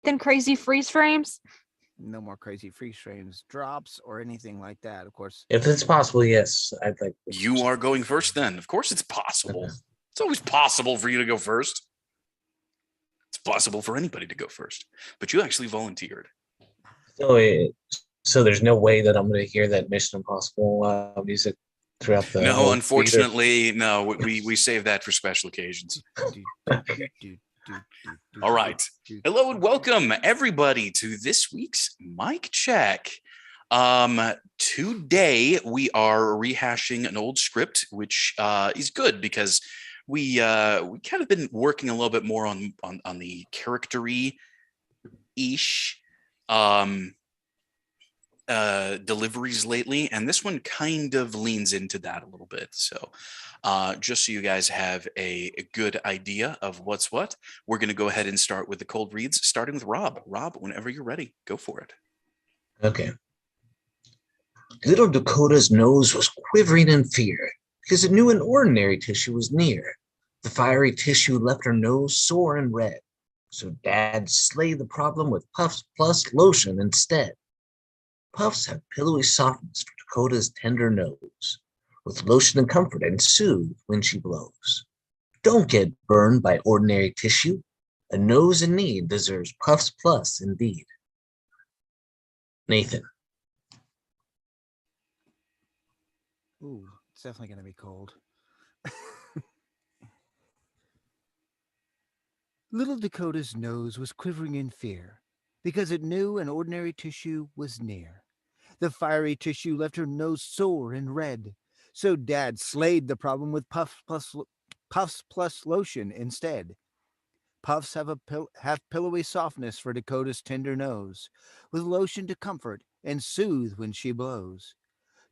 than crazy freeze frames? No more crazy freeze frames, drops, or anything like that. Of course. If it's possible, yes. I'd like. You are going first then. Of course it's possible. Okay. It's always possible for you to go first. It's possible for anybody to go first. But you actually volunteered. So there's no way that I'm going to hear that Mission Impossible music throughout the. No, unfortunately, no. We save that for special occasions. All right. Hello and welcome everybody to this week's Mic Check. Today we are rehashing an old script, which is good because we kind of been working a little bit more on the character-y ish deliveries lately, and this one kind of leans into that a little bit. So just so you guys have a good idea of what's what, we're going to go ahead and start with the cold reads, starting with Rob. Rob, whenever you're ready, go for it. Okay. Little Dakota's nose was quivering in fear because it knew an ordinary tissue was near. The fiery tissue left her nose sore and red, so Dad slayed the problem with Puffs Plus lotion instead. Puffs have pillowy softness for Dakota's tender nose, with lotion and comfort and soothe when she blows. Don't get burned by ordinary tissue. A nose in need deserves Puffs Plus indeed. Nathan. Ooh, it's definitely going to be cold. Little Dakota's nose was quivering in fear because it knew an ordinary tissue was near. The fiery tissue left her nose sore and red, so Dad slayed the problem with Puffs Plus lotion instead. Puffs have pillowy softness for Dakota's tender nose, with lotion to comfort and soothe when she blows.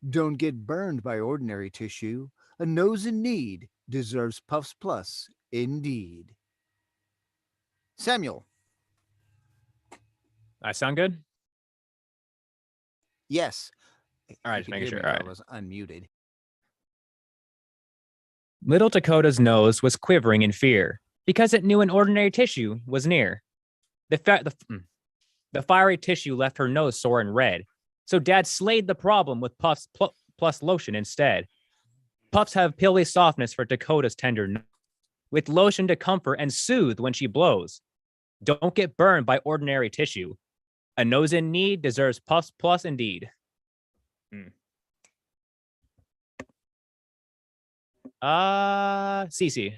Don't get burned by ordinary tissue. A nose in need deserves Puffs Plus indeed. Samuel. I sound good? Yes. All right, You just could making hear sure. me, All but right. I was unmuted. Little Dakota's nose was quivering in fear because it knew an ordinary tissue was near. The fiery tissue left her nose sore and red, so Dad slayed the problem with Puffs Plus lotion instead. Puffs have pillowy softness for Dakota's tender nose, with lotion to comfort and soothe when she blows. Don't get burned by ordinary tissue. A nose in need deserves Puffs Plus indeed. Cece.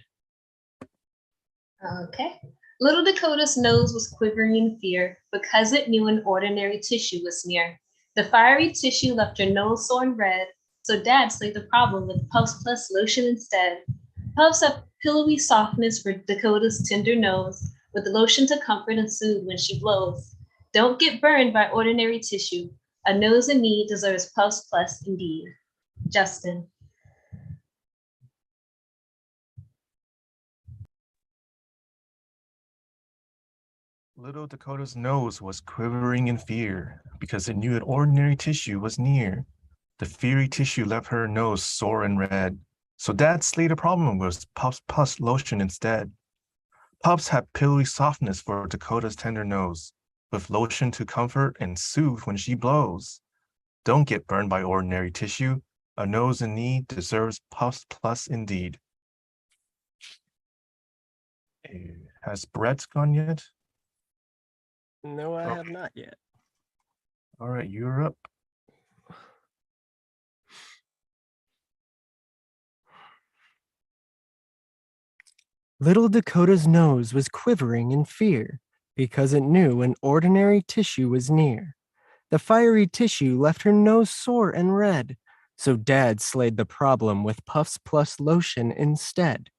Okay. Little Dakota's nose was quivering in fear because it knew an ordinary tissue was near. The fiery tissue left her nose sore and red, so Dad slayed the problem with Puffs Plus lotion instead. Puffs have pillowy softness for Dakota's tender nose, with lotion to comfort and soothe when she blows. Don't get burned by ordinary tissue. A nose in need deserves Puffs Plus indeed. Justin. Little Dakota's nose was quivering in fear because it knew an ordinary tissue was near. The fiery tissue left her nose sore and red, so Dad slayed the problem with Puffs Plus lotion instead. Puffs have pillowy softness for Dakota's tender nose, with lotion to comfort and soothe when she blows. Don't get burned by ordinary tissue. A nose in need deserves Puffs Plus indeed. Has Brett gone yet? No, I have not yet. All right, you're up. Little Dakota's nose was quivering in fear because it knew an ordinary tissue was near. The fiery tissue left her nose sore and red, so Dad slayed the problem with Puffs Plus lotion instead.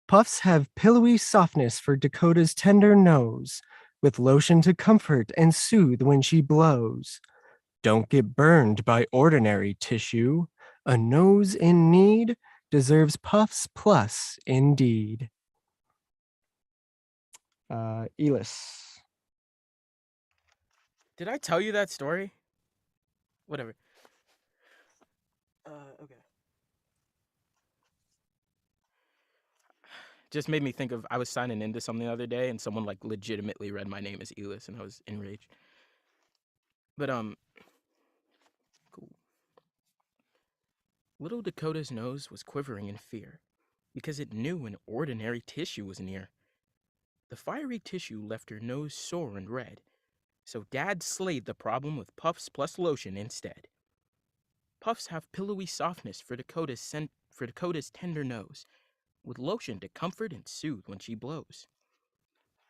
Puffs have pillowy softness for Dakota's tender nose, with lotion to comfort and soothe when she blows. Don't get burned by ordinary tissue. A nose in need deserves Puffs Plus indeed. Elis. Did I tell you that story? Whatever. Okay. just made me think of I was signing into something the other day and someone like legitimately read my name as Elis and I was enraged. But cool. Little Dakota's nose was quivering in fear because it knew an ordinary tissue was near. The fiery tissue left her nose sore and red, so Dad slayed the problem with Puffs plus lotion instead. Puffs have pillowy softness for Dakota's tender nose, with lotion to comfort and soothe when she blows.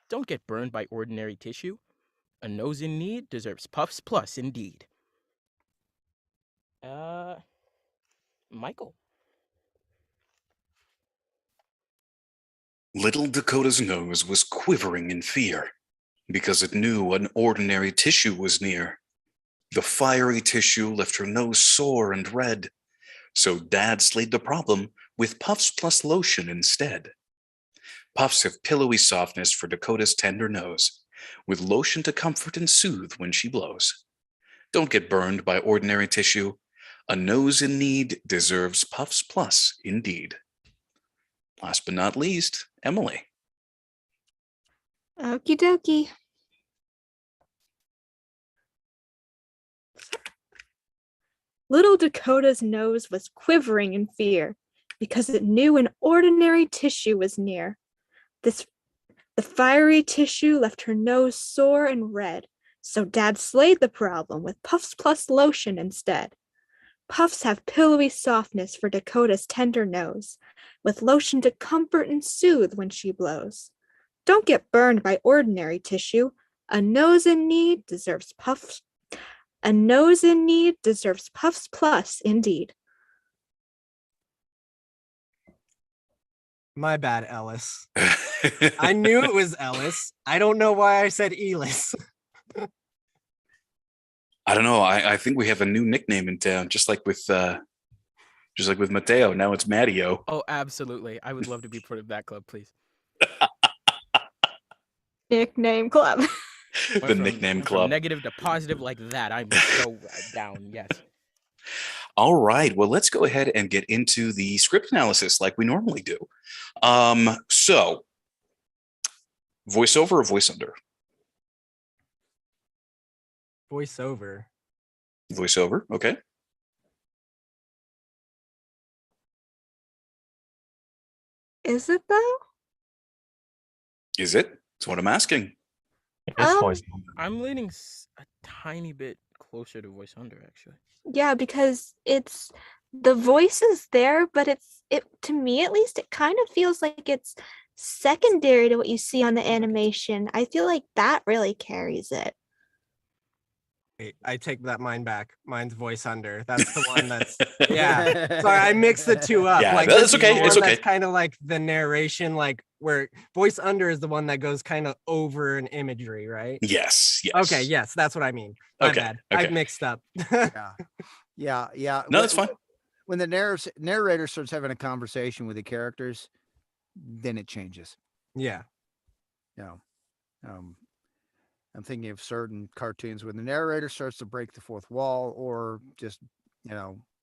Don't get burned by ordinary tissue. A nose in need deserves Puffs plus indeed. Michael. Little Dakota's nose was quivering in fear because it knew an ordinary tissue was near. The fiery tissue left her nose sore and red, so Dad slayed the problem with Puffs plus lotion instead. Puffs have pillowy softness for Dakota's tender nose, with lotion to comfort and soothe when she blows. Don't get burned by ordinary tissue. A nose in need deserves Puffs plus indeed. Last but not least, Emily. Okie dokie. Little Dakota's nose was quivering in fear because it knew an ordinary tissue was near. The fiery tissue left her nose sore and red, so Dad slayed the problem with Puffs plus lotion instead. Puffs have pillowy softness for Dakota's tender nose, with lotion to comfort and soothe when she blows. Don't get burned by ordinary tissue. A nose in need deserves Puffs. A nose in need deserves Puffs plus indeed. My bad, Ellis. I knew it was Ellis. I don't know why I said Elis. I don't know. I think we have a new nickname in town, just like with Mateo. Now it's Matteo. Oh, absolutely. I would love to be part of that club, please. Nickname club. The nickname club. From negative to positive like that. I'm so down. Yes. All right. Well, let's go ahead and get into the script analysis like we normally do. So, voiceover or voice under? Voiceover. Voiceover. Okay. Is it though? Is it? That's what I'm asking. It's voice. I'm leaning a tiny bit closer to voice under, actually. Yeah, because it's the voice is there, but it to me at least it kind of feels like it's secondary to what you see on the animation. I feel like that really carries it. Wait, I take that mine back. Mine's voice under. That's the one that's yeah. Sorry, I mixed the two up. Yeah, like that's okay. It's okay. That's kind of like the narration, like where voice under is the one that goes kind of over an imagery, right? Yes. Yes. Okay, yes, that's what I mean. My Okay, bad. okay. I mixed up. Yeah. No, that's fine. When the narrator starts having a conversation with the characters, then it changes. Yeah. I'm thinking of certain cartoons when the narrator starts to break the fourth wall, or just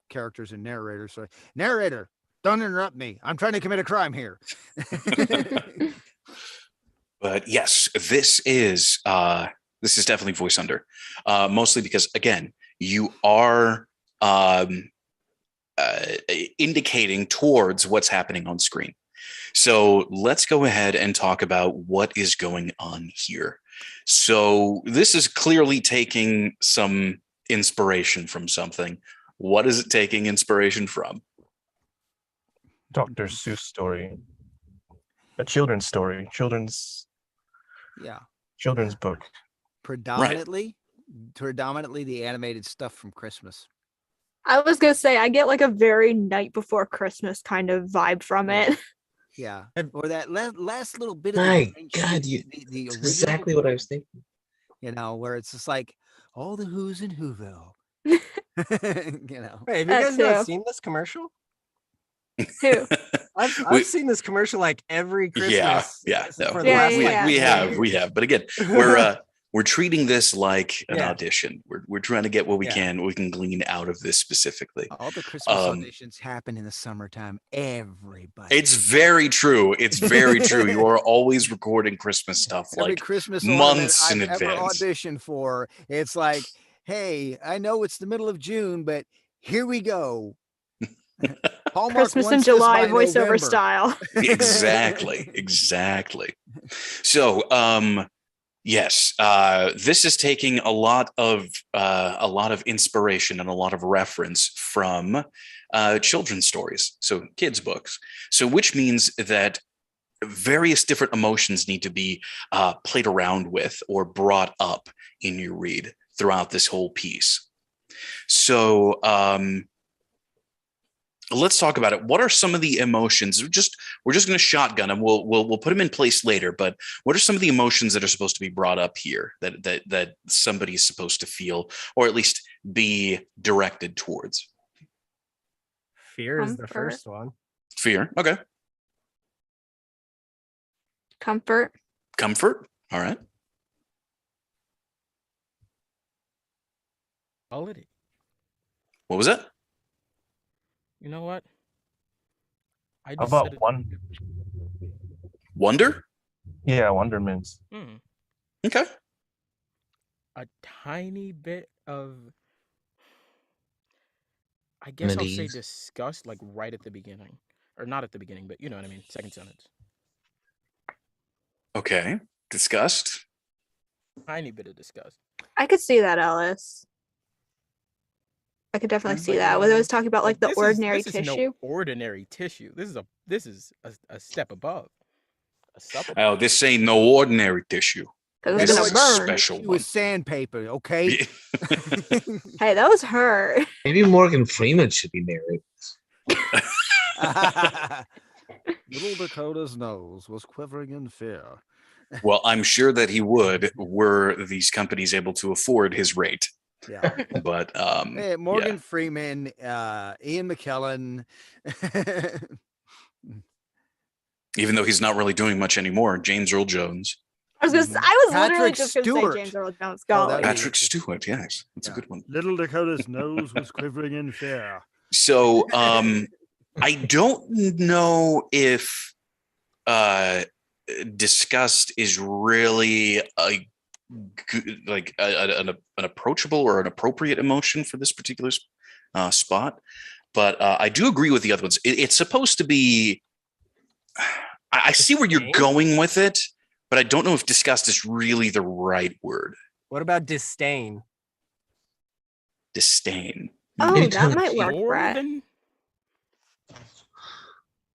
characters and narrators. So, narrator, don't interrupt me. I'm trying to commit a crime here. But yes, this is definitely voice under, mostly because again, you are indicating towards what's happening on screen. So let's go ahead and talk about what is going on here. So this is clearly taking some inspiration from something. What is it taking inspiration from? Dr. Seuss story. A children's story. Children's book. Predominantly the animated stuff from Christmas. I was gonna say I get like a very night before Christmas kind of vibe from it. Yeah, or that last little bit of My the God, the That's original, exactly what I was thinking. where it's just like all the Who's in Whoville. Wait, have you That guys not too. seen this commercial? Who? I've seen this commercial like every Christmas. Yeah, no, for the last, like, we have. But again, we're We're treating this like an Yeah. audition. We're trying to get what we Yeah. can, what we can glean out of this specifically. All the Christmas Um, auditions happen in the summertime. Everybody. It's very true. It's very true. You are always recording Christmas stuff Every like Christmas months in ornament I've ever advance. auditioned for. It's like, hey, I know it's the middle of June, but here we go. Hallmark Christmas in wants this July by voiceover November. style. Exactly. So, yes, this is taking a lot of inspiration and a lot of reference from children's stories, so kids' books. So, which means that various different emotions need to be played around with or brought up in your read throughout this whole piece. So, let's talk about it. What are some of the emotions? We're just going to shotgun them. We'll put them in place later. But what are some of the emotions that are supposed to be brought up here that somebody is supposed to feel, or at least be directed towards? Fear is the Comfort. first one. Fear. Okay. Comfort. Comfort. All right. Quality. What was that? You know what? I How just about said it- one? Wonder. Yeah, wonderments. Okay. a tiny bit of, I guess I'll say Unease. disgust, like right at the beginning. Or not at the beginning, but you know what I mean. Second sentence. Okay. Disgust. Tiny bit of disgust. I could see that, Ellis. I could definitely see Like, that. When I was talking about like the this ordinary this is tissue. no ordinary tissue. This is a step above. A step above. Oh, this ain't no ordinary tissue. Because This it's is gonna a burn. special It one. was sandpaper, okay? Hey, that was her. Maybe Morgan Freeman should be narrating. Little Dakota's nose was quivering in fear. Well, I'm sure that he would, were these companies able to afford his rate. Yeah. But Hey, Morgan Freeman, Ian McKellen. even though he's not really doing much anymore, James Earl Jones, I was literally Patrick just gonna Stewart. say James Earl Jones. Oh, Golly. that'd be- Patrick Stewart. Yes, that's a Yeah. good one. Little Dakota's nose was quivering in fear. So I don't know if disgust is really an approachable or an appropriate emotion for this particular spot, but I do agree with the other ones. It's supposed to be. I see where you're Disdain? going with it, but I don't know if disgust is really the right word. What about disdain? Disdain. Oh, Maybe that tongue might cheek. work, More Brett. than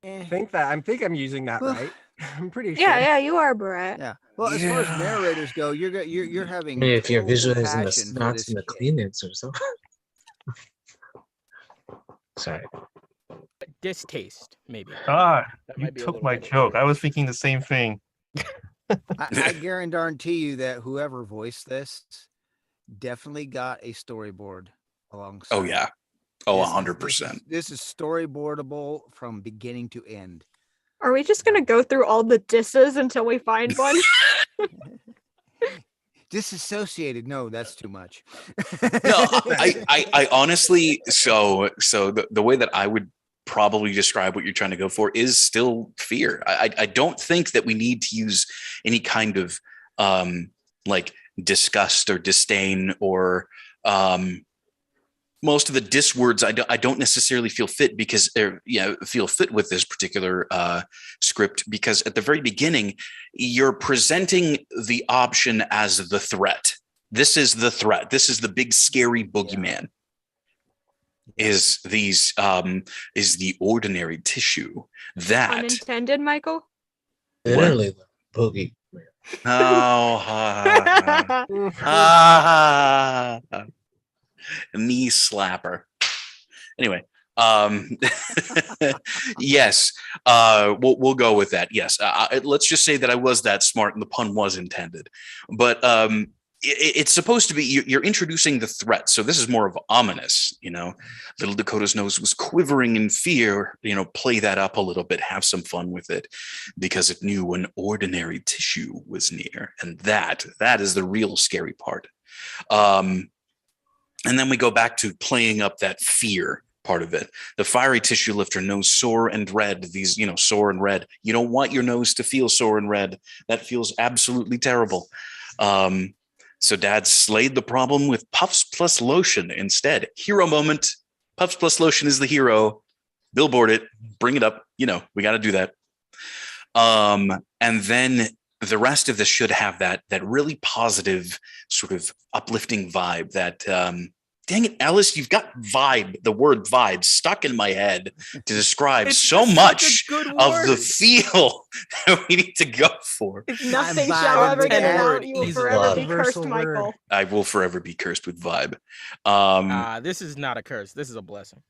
I think I'm using that Well, right. I'm pretty sure. Yeah, you are, Brett. Yeah. Well, as far as Yeah. narrators go, you're having. I mean, if you're total visualizing the passion for snots this and the kid. Kleenex or something. Sorry. distaste, maybe. Ah, That you might be a took little my better. joke. I was thinking the same thing. I guarantee you that whoever voiced this definitely got a storyboard alongside. Oh yeah. Oh, This is- 100%. This is storyboardable from beginning to end. Are we just gonna go through all the disses until we find one? Disassociated. No, that's too much. No, I honestly, so the way that I would probably describe what you're trying to go for is still fear. I don't think that we need to use any kind of like disgust or disdain or most of the dis words. I don't necessarily feel fit because feel fit with this particular script, because at the very beginning you're presenting the option as the threat. This is the threat. This is the big scary boogeyman. Is the ordinary tissue that Unintended, Michael. Literally the boogie. knee slapper. Anyway, yes, we'll go with that. Yes, let's just say that I was that smart and the pun was intended. But it's supposed to be you're introducing the threat, so this is more of ominous. Little Dakota's nose was quivering in fear. Play that up a little bit, have some fun with it, because it knew an ordinary tissue was near, and that is the real scary part. And then we go back to playing up that fear part of it. The fiery tissue left her nose sore and red. These, sore and red. You don't want your nose to feel sore and red. That feels absolutely terrible. So Dad slayed the problem with Puffs plus lotion instead. Hero moment. Puffs plus lotion is the hero. Billboard it. Bring it up. We got to do that. And then the rest of this should have that really positive, sort of uplifting vibe. That dang it, Ellis, you've got vibe, the word vibe, stuck in my head to describe so much of the feel that we need to go for. Nothing shall ever get it out. You will Easy. forever be cursed, Universal Michael. word. I will forever be cursed with vibe. This is not a curse. This is a blessing.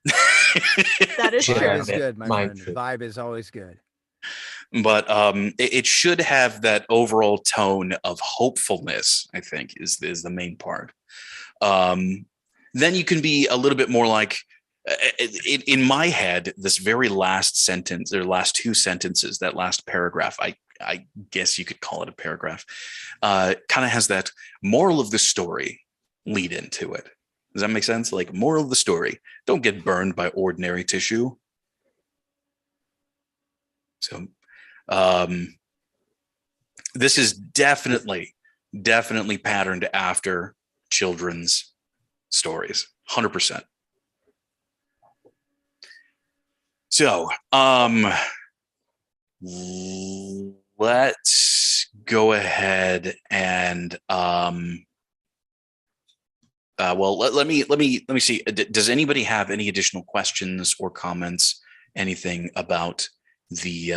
That is Yeah. Vibe true. is good, my Mine friend. too. Vibe is always good. But it should have that overall tone of hopefulness, I think, is the main part. Then you can be a little bit more like, in my head, this very last sentence, or last two sentences, that last paragraph, I guess you could call it a paragraph, kind of has that moral of the story lead into it. Does that make sense? Like, moral of the story, don't get burned by ordinary tissue. So this is definitely patterned after children's stories, 100%. So let's go ahead and let me see. Does anybody have any additional questions or comments, anything about the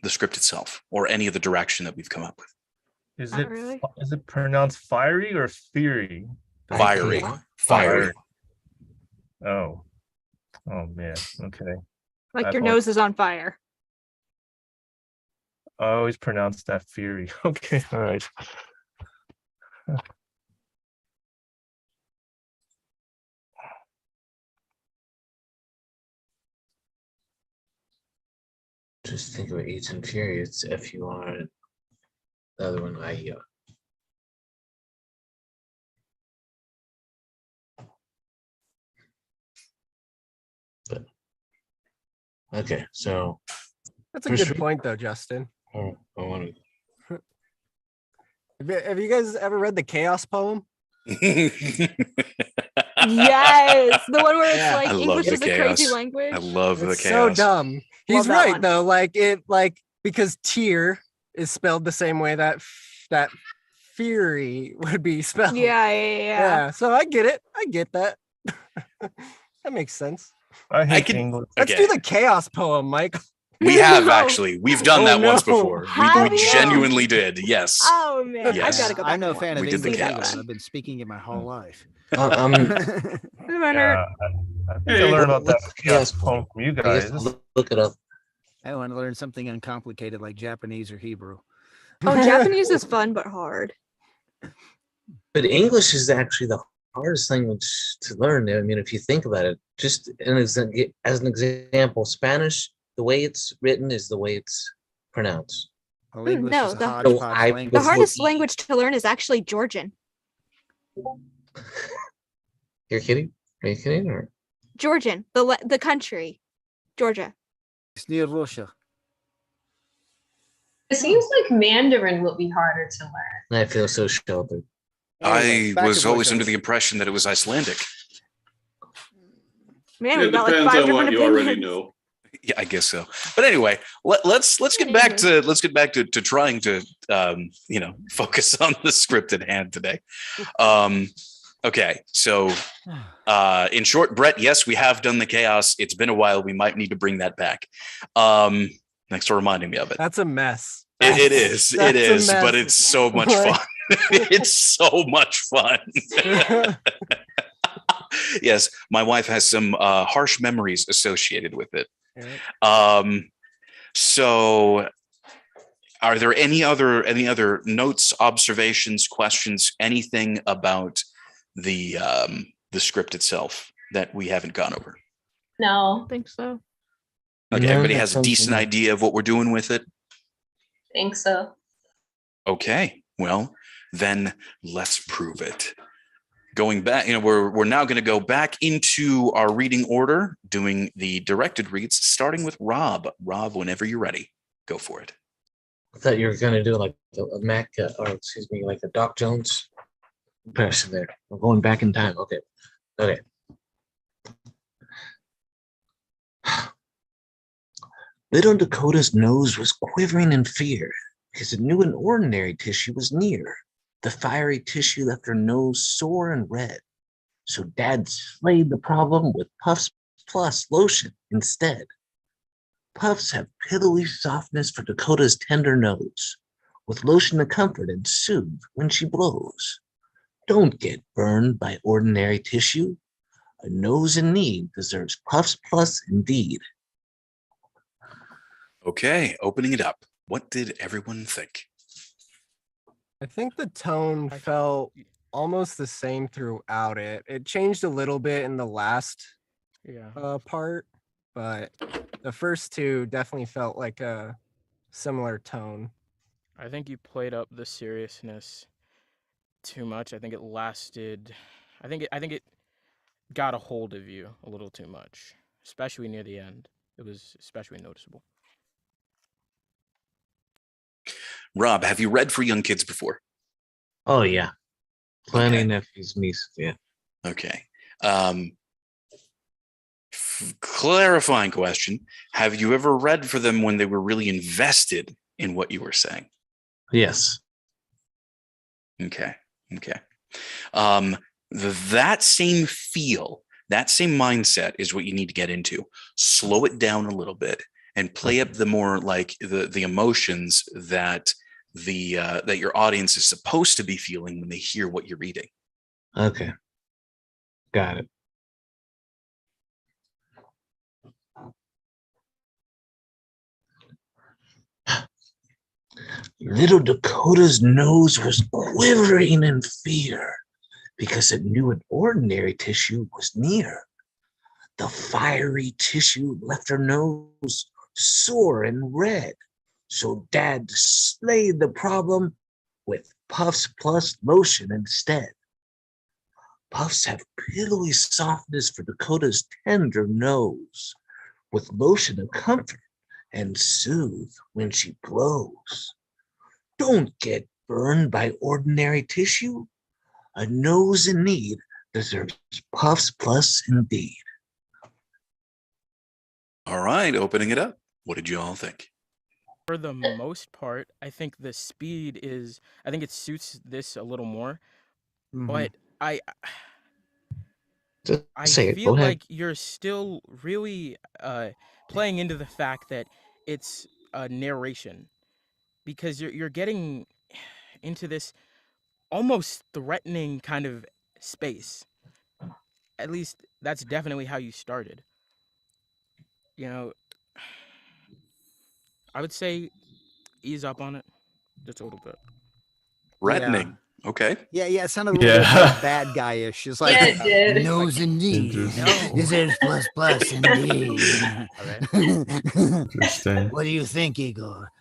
script itself, or any of the direction that we've come up with? Is Not it really. is it pronounced fiery or fiery? Fiery. Oh man. Okay. Like I your thought- nose is on fire. I always pronounce that fury. Okay. All right. Just think about Eats and Fury. It's FUR. The other one, IER. But okay, so That's a For good sure. point, though, Justin. I want to. Have you guys ever read the Chaos poem? Yes, the one where it's Yeah. like I love English the is a crazy chaos. language. I love the It's so chaos. dumb. He's that right one. though. Because tear is spelled the same way that fury would be spelled. Yeah. So I get it. I get that. That makes sense. I hate can- English. Let's Okay. do the Chaos poem, Michael. We have No. actually. We've done Oh, that once no. before. Have We you? genuinely did. Yes. Oh man, Yes. I gotta go back. I'm no and fan of We did the English chaos. either. I've been speaking it my whole life. I'm watch. Yeah, I think I learned about that What's the chaos chaos poem from you I guys. guess look it up. I want to learn something uncomplicated like Japanese or Hebrew. Oh, Japanese is fun but hard. But English is actually the hardest language to learn. I mean, if you think about it, just as an example, Spanish, the way it's written is the way it's pronounced. Well, English no, is a the- hodgepodge I- language. The That's hardest what- language to learn is actually Georgian. You're kidding? Are you kidding? Or Georgian, the country, Georgia. It's near Russia. It seems like Mandarin would be harder to learn. I feel so sheltered. Anyway, I back was to always voiceovers. under the impression that it was Icelandic. Man, It we got like depends 5 on what different you already opinions. know. Yeah, I guess so. But anyway, let's get back to trying to focus on the script at hand today. Okay, so in short, Brett, yes, we have done the chaos. It's been a while. We might need to bring that back. Thanks for reminding me of it. That's a mess. It is, That's a but mess. it's so much Like- fun. It's so much fun. Yes, my wife has some harsh memories associated with it. Yeah. So Are there any other notes, observations, questions, anything about the script itself that we haven't gone over? I No, don't think so. Okay, No, everybody that has a sounds decent familiar. idea of what we're doing with it? think so. Okay, well, then let's prove it. Going back, we're now going to go back into our reading order, doing the directed reads, starting with Rob. Rob, whenever you're ready, go for it. I thought you were gonna do like a Mac, or excuse me, like a Doc Jones person there. We're going back in time. Okay. Okay. Little Dakota's nose was quivering in fear because it knew an ordinary tissue was near. The fiery tissue left her nose sore and red. So Dad slayed the problem with Puffs Plus lotion instead. Puffs have pillowy softness for Dakota's tender nose, with lotion to comfort and soothe when she blows. Don't get burned by ordinary tissue. A nose in need deserves Puffs Plus indeed. Okay, opening it up. What did everyone think? I think the tone felt almost the same throughout it. It changed a little bit in the last Yeah. part, but the first two definitely felt like a similar tone. I think you played up the seriousness too much. I think it lasted. I think it got a hold of you a little too much, especially near the end. It was especially noticeable. Rob, have you read for young kids before? Oh yeah. Plenty Okay. nephews, nieces, yeah. Okay. Clarifying question. Have you ever read for them when they were really invested in what you were saying? Yes. Okay. That same feel, that same mindset is what you need to get into. Slow it down a little bit and play up the more like the emotions that that your audience is supposed to be feeling when they hear what you're reading. Okay. Got it. Little Dakota's nose was quivering in fear because it knew an ordinary tissue was near. The fiery tissue left her nose sore and red. So Dad slayed the problem with Puffs Plus lotion instead. Puffs have pillowy softness for Dakota's tender nose, with lotion to comfort and soothe when she blows. Don't get burned by ordinary tissue. A nose in need deserves Puffs Plus indeed. All right, opening it up. What did you all think? For the most part, I think the speed is. I think it suits this a little more. But I Just say it. feel Go ahead. like you're still really playing into the fact that it's a narration, because you're getting into this almost threatening kind of space. At least that's definitely how you started. You know, I would say ease up on it just a little bit. Threatening. Okay. Yeah, it sounded a little bit like bad guy-ish. It's like Yeah, it did. nose indeed. Interesting. Deserves plus plus indeed. Interesting. What do you think, Igor?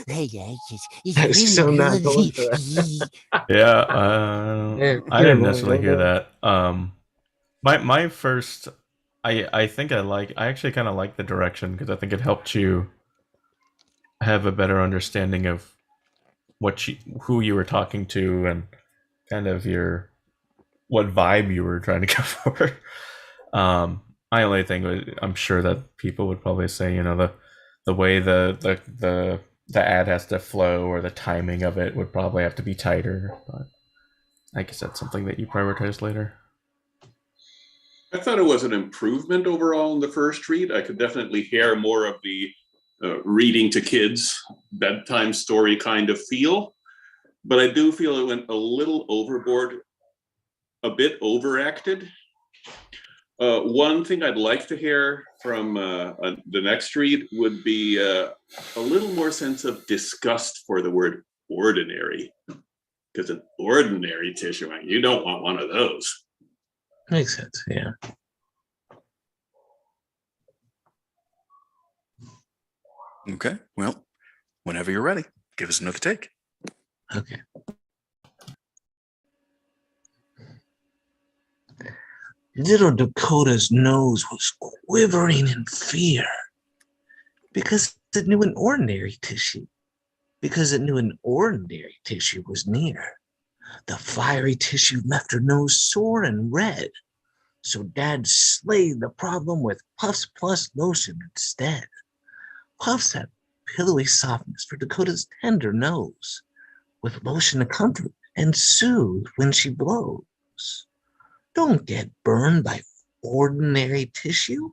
Hey guys, it's I was really so not good. going for that. Yeah, Yeah, I didn't yeah, necessarily well, hear that. My first, I think I actually kind of like the direction because I think it helped you have a better understanding of who you were talking to and kind of what vibe you were trying to go for. My only thing was, I'm sure that people would probably say, the way the ad has to flow or the timing of it would probably have to be tighter. But I guess that's something that you prioritize later. I thought it was an improvement overall in the first read. I could definitely hear more of the reading to kids, bedtime story kind of feel. But I do feel it went a little overboard, a bit overacted. One thing I'd like to hear from the next read would be a little more sense of disgust for the word ordinary. Because an ordinary tissue, you don't want one of those. Makes sense, yeah. Okay. Well, whenever you're ready, give us another take. Okay. Little Dakota's nose was quivering in fear because it knew an ordinary tissue. Because it knew an ordinary tissue was near. The fiery tissue left her nose sore and red. So Dad slayed the problem with Puffs Plus lotion instead. Puffs had pillowy softness for Dakota's tender nose, with lotion to comfort and soothe when she blows. Don't get burned by ordinary tissue.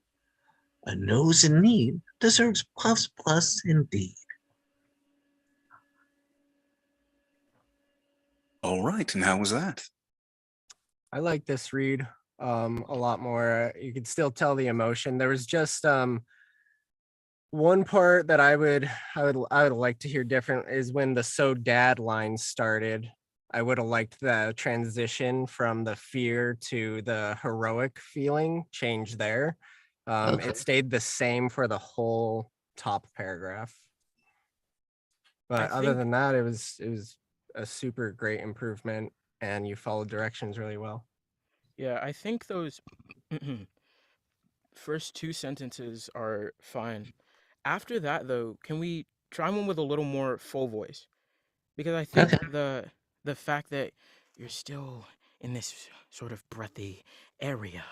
A nose in need deserves Puffs Plus indeed. All right. And how was that? I like this read a lot more. You could still tell the emotion. There was just one part that I would like to hear different is when the "so dad" line started. I would have liked the transition from the fear to the heroic feeling change there. Okay. It stayed the same for the whole top paragraph. But other than that, it was a super great improvement, and you followed directions really well. Yeah, I think those first two sentences are fine. After that, though, can we try one with a little more full voice? Because I think the fact that you're still in this sort of breathy area,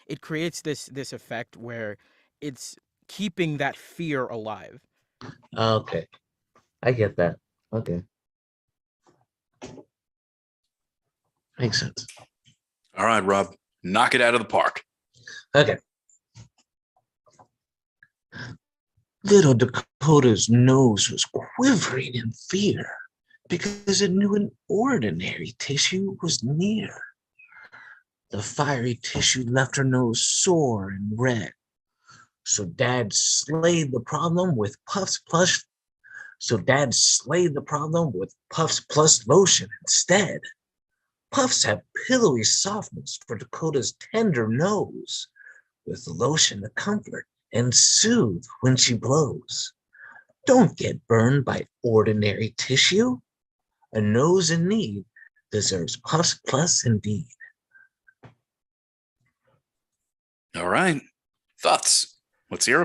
it creates this effect where it's keeping that fear alive. Okay. I get that. Okay. Makes sense. All right, Rob, knock it out of the park. Okay. Little Dakota's nose was quivering in fear because it knew an ordinary tissue was near. The fiery tissue left her nose sore and red. So Dad slayed the problem with Puffs Plus. So Dad slayed the problem with Puffs Plus lotion instead. Puffs have pillowy softness for Dakota's tender nose, with lotion to comfort and soothe when she blows. Don't get burned by ordinary tissue. A nose in need deserves Puffs Plus indeed. All right. Thoughts? Let's hear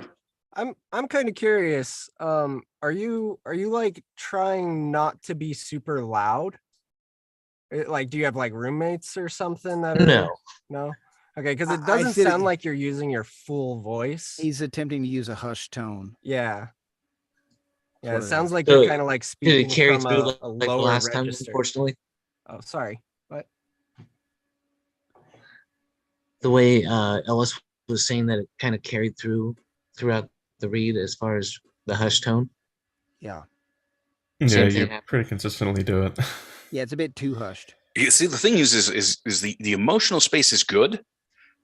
them. I'm kind of curious. Are you like trying not to be super loud? Like, do you have like roommates or something that are no? Okay, because it doesn't sound like you're using your full voice. He's attempting to use a hushed tone. Yeah. Yeah, it Sort sounds of. like So, you're kind of like Did speaking it carry from through a like lower last time, register. unfortunately? Oh, sorry. What? The way Ellis was saying that it kind of carried throughout the read as far as the hush tone. Yeah. Yeah, Same you thing happened. pretty consistently do it. Yeah, it's a bit too hushed. You see, the thing is the emotional space is good,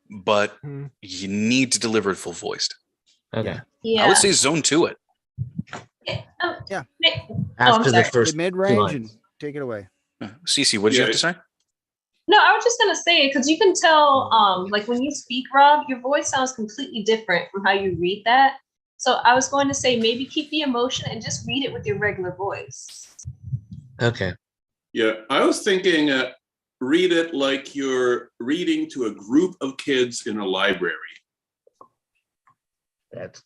but Hmm. you need to deliver it full voiced. Okay. Yeah. I would say zone to it. Yeah. After the sorry. first The mid two range lines. and take it away. Cece, what did you Yeah. have to say? No, I was just gonna say, because you can tell, like when you speak, Rob, your voice sounds completely different from how you read that. So I was going to say maybe keep the emotion and just read it with your regular voice. Okay. Yeah, I was thinking read it like you're reading to a group of kids in a library. That's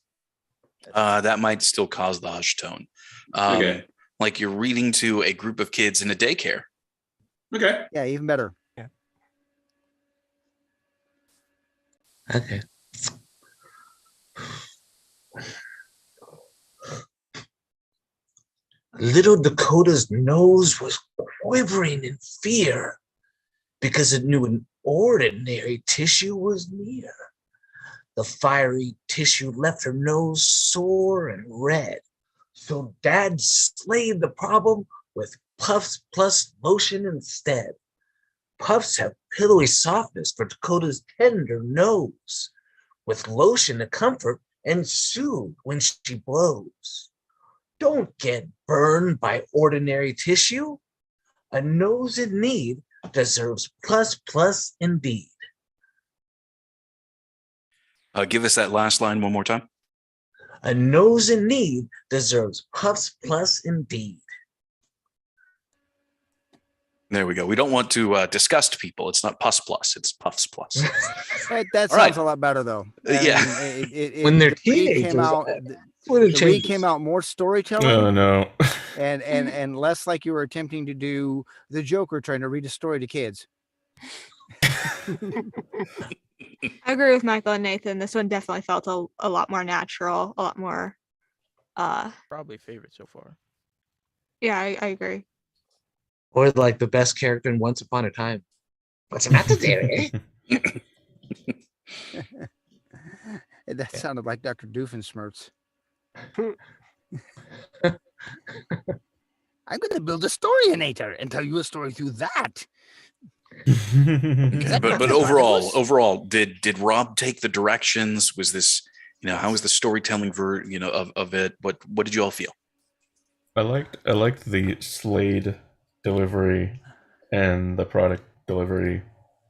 That might still cause the hush tone. Okay. Like you're reading to a group of kids in a daycare. Okay. Yeah, even better. okay. Little Dakota's nose was quivering in fear because it knew an ordinary tissue was near. The fiery tissue left her nose sore and red. So Dad slayed the problem with Puffs Plus lotion instead. Puffs have pillowy softness for Dakota's tender nose, with lotion to comfort and soothe when she blows. Don't get burned by ordinary tissue. A nose in need deserves plus indeed. Give us that last line one more time. A nose in need deserves puffs plus indeed. There we go. We don't want to disgust people. It's not pus plus, it's puffs plus. That All sounds right. a lot better though. Yeah. When they're the read teenagers, came out, what it the read changes. came out more storytelling Oh no. and less like you were attempting to do the Joker trying to read a story to kids. I agree with Michael and Nathan. This one definitely felt a lot more natural, a lot more. Probably favorite so far. Yeah, I agree. Or like the best character in Once Upon a Time. What's the matter, dearie? That sounded like Dr. Doofenshmirtz. I'm going to build a storyator and tell you a story through that. Okay, but overall, did Rob take the directions? Was this, how was the storytelling of it? What did you all feel? I liked the Slade delivery and the product delivery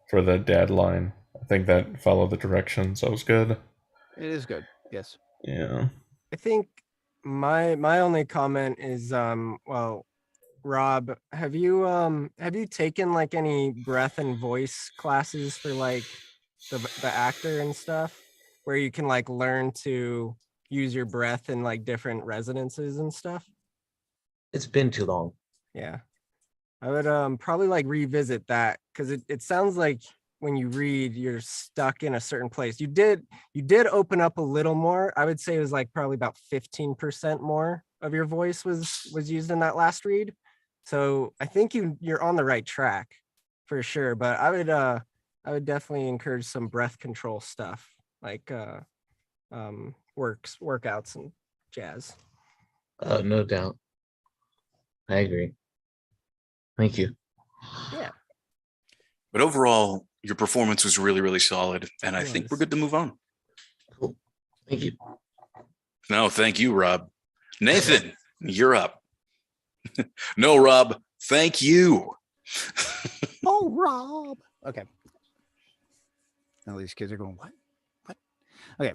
for the dad line. I think that followed the directions. That was good. It is good. Yes. Yeah. I think my only comment is well, Rob, have you taken like any breath and voice classes for like the actor and stuff where you can like learn to use your breath in like different resonances and stuff? It's been too long. Yeah. I would probably like revisit that because it sounds like when you read you're stuck in a certain place. You did open up a little more. I would say it was like probably about 15% more of your voice was used in that last read. So I think you're on the right track for sure. But I would definitely encourage some breath control stuff like workouts and jazz. No doubt. I agree. Thank you. Yeah. But overall, your performance was really, really solid, and I think we're good to move on. Cool. Thank you. No, thank you, Rob. Nathan, you're up. No, Rob, thank you. Oh, Rob. Okay. Now these kids are going, what? What? Okay.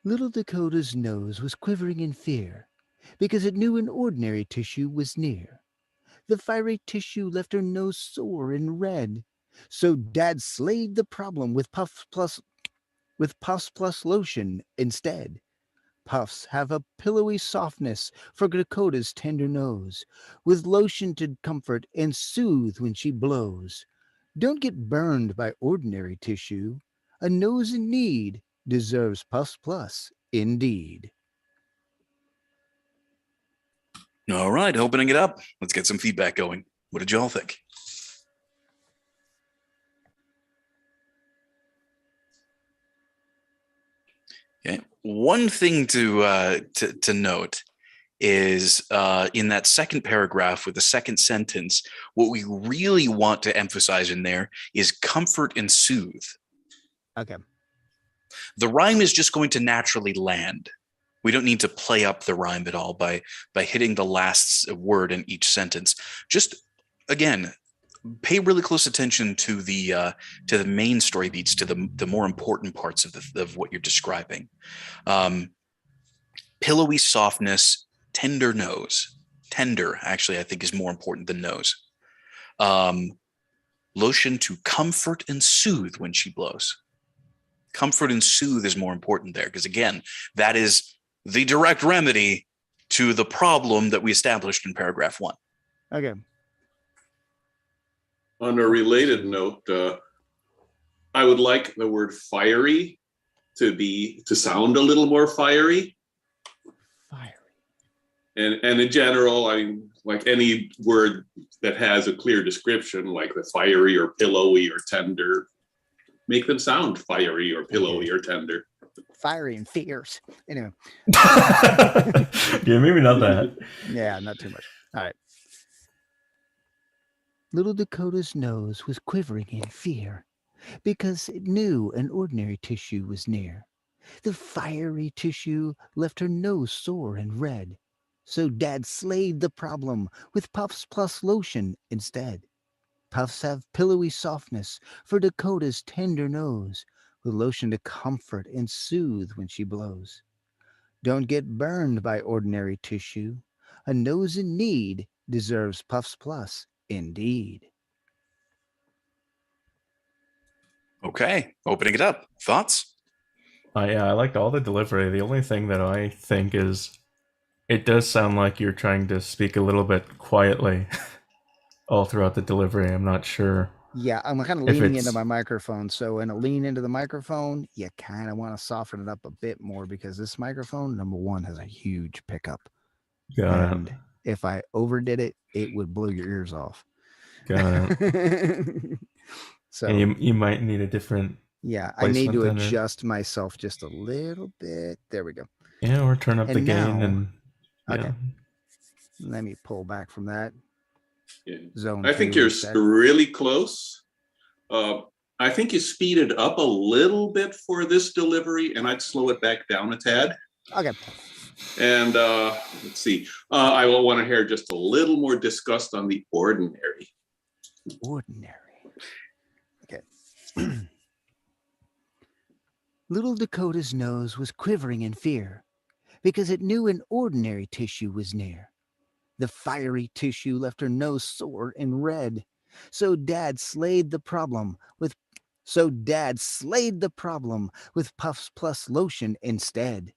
Little Dakota's nose was quivering in fear because it knew an ordinary tissue was near. The fiery tissue left her nose sore and red, so Dad slayed the problem with Puffs Plus lotion instead. Puffs have a pillowy softness for Dakota's tender nose, with lotion to comfort and soothe when she blows. Don't get burned by ordinary tissue. A nose in need deserves Puffs Plus indeed. All right, opening it up. Let's get some feedback going. What did y'all think? Okay. One thing to note is in that second paragraph with the second sentence, what we really want to emphasize in there is comfort and soothe. Okay. The rhyme is just going to naturally land. We don't need to play up the rhyme at all by hitting the last word in each sentence. Just, again, pay really close attention to the main story beats, to the more important parts of what you're describing. Pillowy softness, tender nose. Tender, actually, I think is more important than nose. Lotion to comfort and soothe when she blows. Comfort and soothe is more important there because, again, that is the direct remedy to the problem that we established in paragraph 1. Okay. On a related note, I would like the word fiery to sound a little more fiery. Fiery. And in general, I mean, like any word that has a clear description, like the fiery or pillowy or tender, make them sound fiery or pillowy or tender. Fiery and fierce. Anyway. Yeah, maybe not that. Yeah, not too much. All right. Little Dakota's nose was quivering in fear because it knew an ordinary tissue was near. The fiery tissue left her nose sore and red. So Dad slayed the problem with Puffs Plus lotion instead. Puffs have pillowy softness for Dakota's tender nose, with lotion to comfort and soothe when she blows. Don't get burned by ordinary tissue. A nose in need deserves Puffs Plus indeed. Okay, opening it up. Thoughts? Yeah, I liked all the delivery. The only thing that I think is it does sound like you're trying to speak a little bit quietly all throughout the delivery. I'm not sure. Yeah, I'm kind of If leaning it's- into my microphone. So when I lean into the microphone, you kind of want to soften it up a bit more because this microphone, number one, has a huge pickup. Got And it. if I overdid it, it would blow your ears off. Got it. So And you might need a different yeah, I need to placement then, or- adjust myself just a little bit. There we go. Yeah, or turn up the And gain now- and Okay. yeah. Let me pull back from that. Yeah. Zone I think 2 you're reset. really close. I think you speeded up a little bit for this delivery, and I'd slow it back down a tad. Okay. And let's see. I will want to hear just a little more disgust on the ordinary. Ordinary. Okay. Little Dakota's nose was quivering in fear because it knew an ordinary tissue was near. The fiery tissue left her nose sore and red. So Dad slayed the problem with Puffs Plus lotion instead.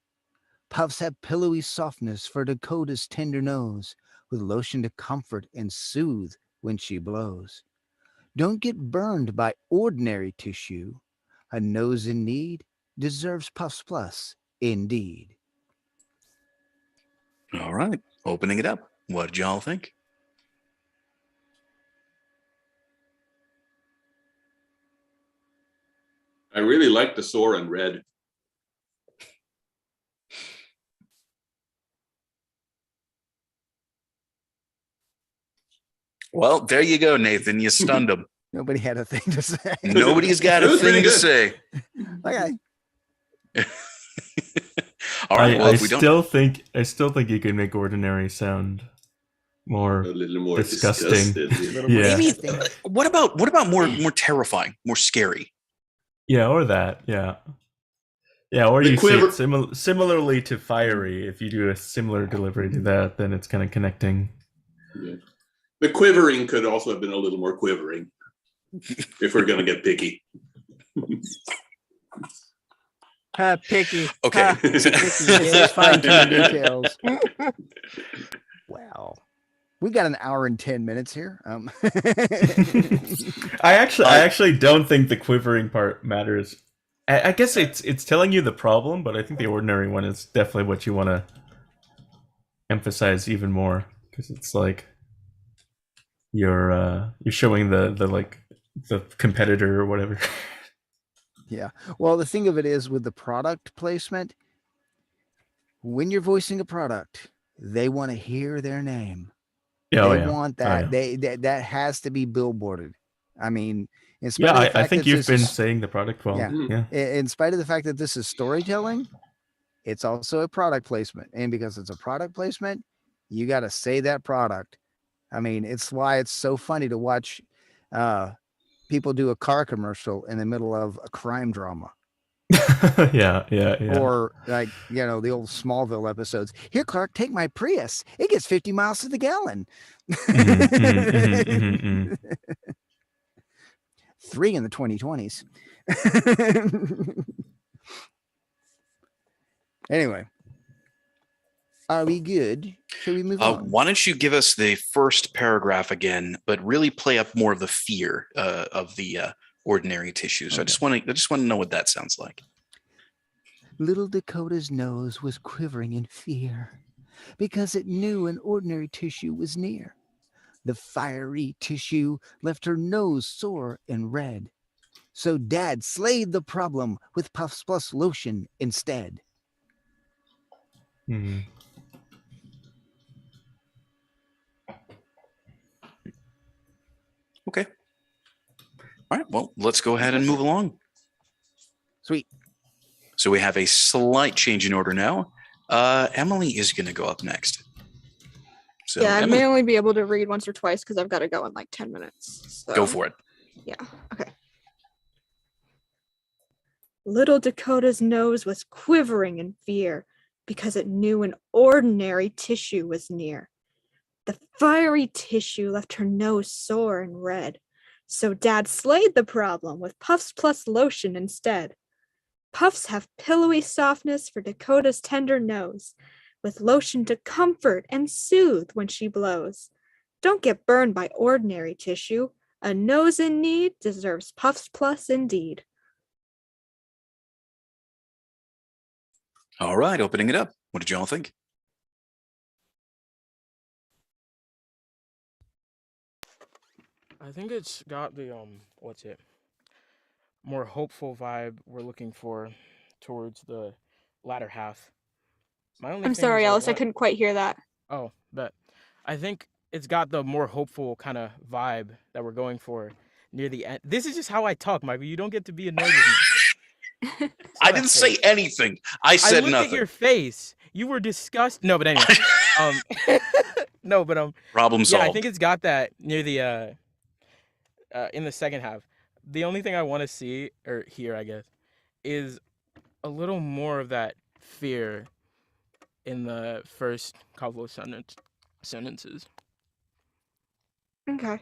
Puffs have pillowy softness for Dakota's tender nose, with lotion to comfort and soothe when she blows. Don't get burned by ordinary tissue. A nose in need deserves Puffs Plus indeed. All right, opening it up. What did y'all think? I really like the sore and red. Well, there you go, Nathan. You stunned him. Nobody had a thing to say. Nobody's got It a was thing pretty to good. say. Okay. All right. Well, I if we don't, still think you can make ordinary sound more A little more disgusting. disgusted. Yeah. maybe what about more terrifying, more scary? Yeah, or that. Yeah. Yeah, or The you quiver- say it similarly to fiery. If you do a similar delivery to that, then it's kind of connecting. Yeah. The quivering could also have been a little more quivering if we're going to get picky. Picky. Okay. Picky. Just fine-tune details. Wow. We got an hour and 10 minutes here. I actually don't think the quivering part matters. I guess it's telling you the problem, but I think the ordinary one is definitely what you want to emphasize even more, because it's like you're showing the competitor or whatever. Yeah. Well, the thing of it is with the product placement, when you're voicing a product, they want to hear their name. Yeah, They want that. That has to be billboarded. I mean, in spite of the I fact think that you've this been is- saying the product well. Yeah. In spite of the fact that this is storytelling, it's also a product placement. And because it's a product placement, you got to say that product. I mean, it's why it's so funny to watch people do a car commercial in the middle of a crime drama. yeah. Or like, the old Smallville episodes. Here, Clark, take my Prius. It gets 50 miles to the gallon. Mhm. 3 in the 2020s. Anyway, are we good? Shall we move on? Why don't you give us the first paragraph again, but really play up more of the fear of the ordinary tissue. So I just want to know what that sounds like. Little Dakota's nose was quivering in fear because it knew an ordinary tissue was near. The fiery tissue left her nose sore and red. So Dad slayed the problem with Puffs Plus lotion instead. Mhm. All right, well, let's go ahead and move along. Sweet. So we have a slight change in order now. Emily is going to go up next. So yeah, I Emily, may only be able to read once or twice because I've got to go in like 10 minutes. So. go for it. Yeah, okay. Little Dakota's nose was quivering in fear because it knew an ordinary tissue was near. The fiery tissue left her nose sore and red, so Dad slayed the problem with Puffs Plus lotion instead. Puffs have pillowy softness for Dakota's tender nose, with lotion to comfort and soothe when she blows. Don't get burned by ordinary tissue. A nose in need deserves Puffs Plus indeed. All right, opening it up. What did y'all think? I think it's got the more hopeful vibe we're looking for towards the latter half. My only I'm thing sorry, is Alice, I couldn't quite hear that. Oh, but I think it's got the more hopeful kind of vibe that we're going for near the end. This is just how I talk, Michael. You don't get to be annoyed with me. I didn't say anything. I said I looked nothing. at your face. You were disgusted. No, but anyway. Problem yeah, solved. I think it's got that near the in the second half. The only thing I want to see or hear, I guess, is a little more of that fear in the first couple of sentences. Okay.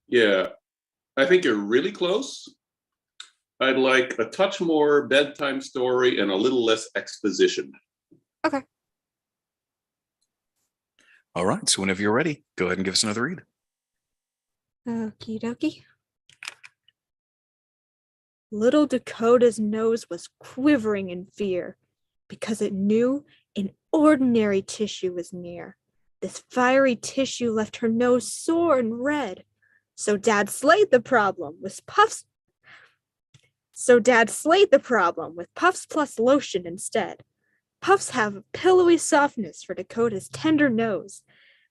Yeah, I think you're really close. I'd like a touch more bedtime story and a little less exposition. Okay. All right, so whenever you're ready, go ahead and give us another read. Okie dokie. Little Dakota's nose was quivering in fear because it knew an ordinary tissue was near. This fiery tissue left her nose sore and red. So Dad slayed the problem with Puffs Plus lotion instead. Puffs have a pillowy softness for Dakota's tender nose,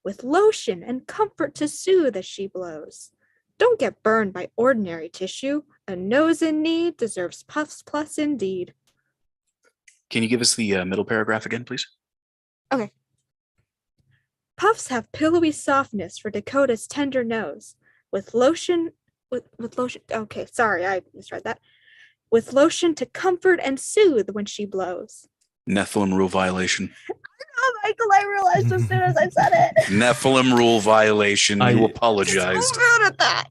with lotion and comfort to soothe as she blows. Don't get burned by ordinary tissue. A nose in need deserves Puffs Plus indeed. Can you give us the middle paragraph again, please? Okay. Puffs have pillowy softness for Dakota's tender nose, with lotion. Okay, sorry, I misread that. With lotion to comfort and soothe when she blows. Nephilim rule violation. Oh, Michael, I realized as soon as I said it. Nephilim rule violation. You apologized. I'm good at that.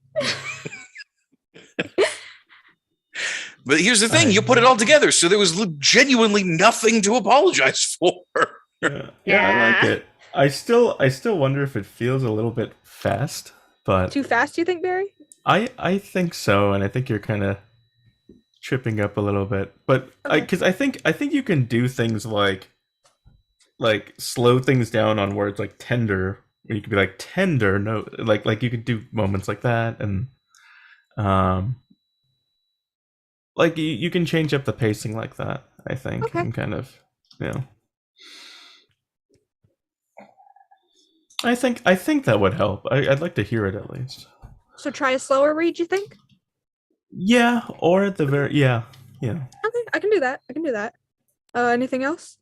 But here's the thing, you put it all together, so there was genuinely nothing to apologize for. Yeah, I like it. I still wonder if it feels a little bit fast, but Too fast, you think, Barry? I think so, and I think you're kind of tripping up a little bit. But because I think you can do things like slow things down on words like tender, where you could be like tender, no, like you could do moments like that, and like you can change up the pacing like that, I think, and kind of, I think that would help. I'd like to hear it at least. So try a slower read, you think? Yeah, or at the very yeah. Okay, I can do that. Anything else?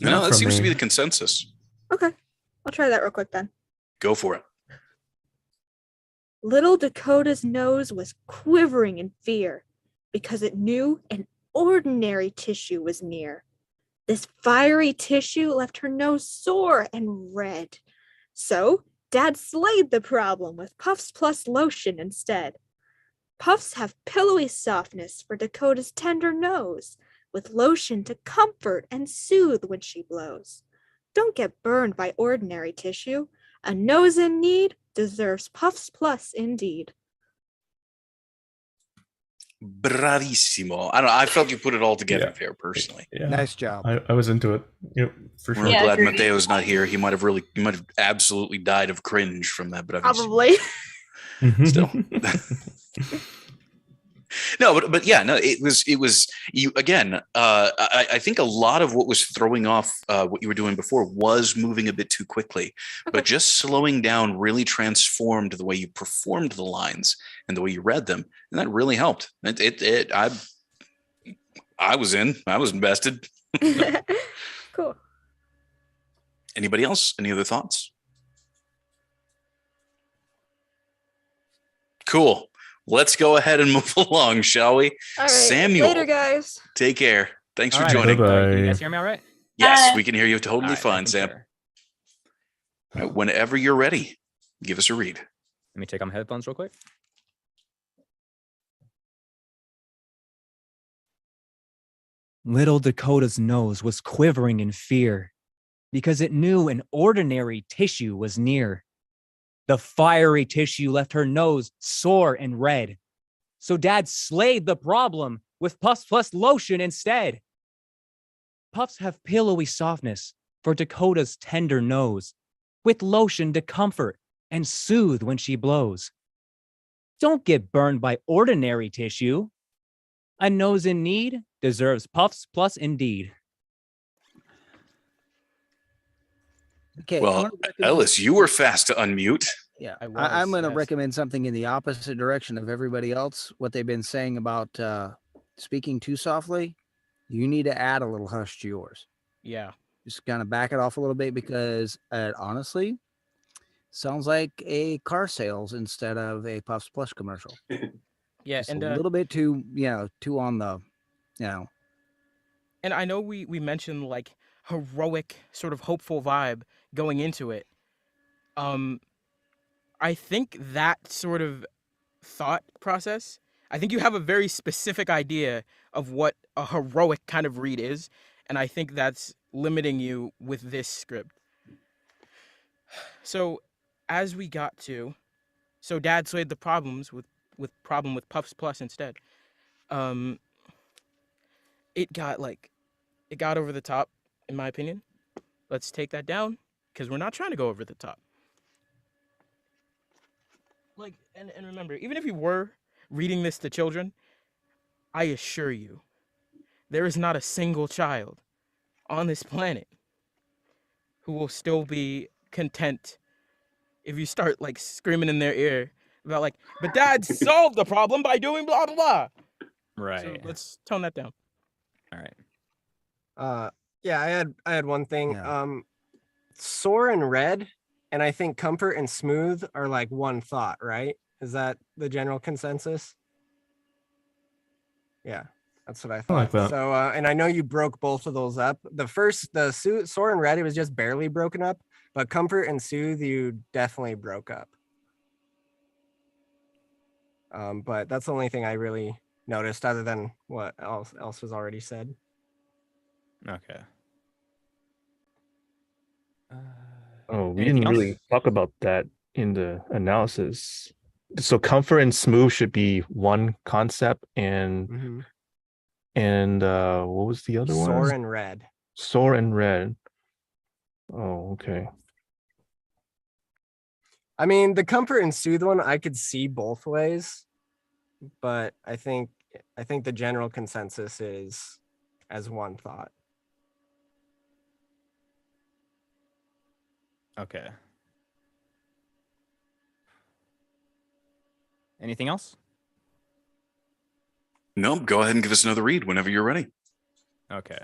No, that seems to be the consensus. Okay, I'll try that real quick then. Go for it. Little Dakota's nose was quivering in fear because it knew an ordinary tissue was near. This fiery tissue left her nose sore and red. So Dad slayed the problem with Puffs Plus lotion instead. Puffs have pillowy softness for Dakota's tender nose, with lotion to comfort and soothe when she blows. Don't get burned by ordinary tissue. A nose in need deserves Puffs Plus indeed. Bravissimo. I felt you put it all together there, personally. Yeah. Nice job. I was into it. Yep, for sure. We're glad Mateo's not here. He might have absolutely died of cringe from that. Bravissimo. Probably. Still. but yeah, no, it was you again. I think a lot of what was throwing off what you were doing before was moving a bit too quickly, but just slowing down really transformed the way you performed the lines and the way you read them, and that really helped. I was invested. Cool. Anybody else? Any other thoughts? Cool. Let's go ahead and move along, shall we? All right. Samuel. Later, guys. Take care. Thanks All for right. joining. Bye-bye. Can you guys hear me all right? Yes, Bye. we can hear you totally All right, fine, making Sam. sure. All right, whenever you're ready, give us a read. Let me take off my headphones real quick. Little Dakota's nose was quivering in fear because it knew an ordinary tissue was near. The fiery tissue left her nose sore and red. So Dad slayed the problem with Puffs Plus lotion instead. Puffs have pillowy softness for Dakota's tender nose, with lotion to comfort and soothe when she blows. Don't get burned by ordinary tissue. A nose in need deserves Puffs Plus indeed. Okay, I'm Well, gonna recommend- Ellis, you were fast to unmute. Yeah, I I'm was, going to yes. recommend something in the opposite direction of everybody else. What they've been saying about speaking too softly, you need to add a little hush to yours. Yeah. Just kind of back it off a little bit because honestly, sounds like a car sales instead of a Puffs Plus commercial. Yeah. Just And a little bit too, too on the, and I know we mentioned like heroic sort of hopeful vibe going into it. I think that sort of thought process, I think you have a very specific idea of what a heroic kind of read is, and I think that's limiting you with this script. So as we got to, so Dad slayed the problems with Puffs Plus instead. It got over the top, in my opinion. Let's take that down, because we're not trying to go over the top. Like, and remember, even if you were reading this to children, I assure you, there is not a single child on this planet who will still be content if you start like screaming in their ear about like, but Dad solved the problem by doing blah blah blah. Right. So let's tone that down. All right. Yeah, I had one thing. Yeah. Sore and red, and I think comfort and smooth are like one thought, right? Is that the general consensus? Yeah, that's what I thought. like that. So, and I know you broke both of those up. The sore and red, it was just barely broken up, but comfort and soothe, you definitely broke up. But that's the only thing I really noticed, other than what else was already said. Okay. Oh, we Anything didn't really else? talk about that in the analysis. So comfort and smooth should be one concept, and what was the other one? Sore and red. Sore and red. Oh, okay. I mean, the comfort and soothe one, I could see both ways, but I think the general consensus is as one thought. Okay. Anything else? No, go ahead and give us another read whenever you're ready. Okay.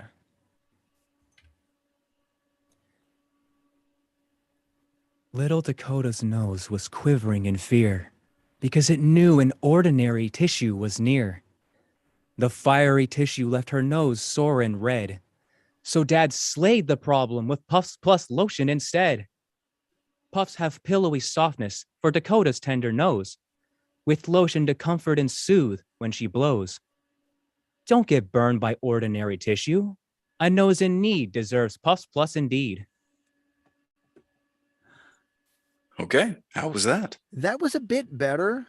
Little Dakota's nose was quivering in fear because it knew an ordinary tissue was near. The fiery tissue left her nose sore and red. So Dad slayed the problem with Puffs Plus lotion instead. Puffs have pillowy softness for Dakota's tender nose, with lotion to comfort and soothe when she blows. Don't get burned by ordinary tissue. A nose in need deserves Puffs Plus indeed. Okay, how was that? That was a bit better.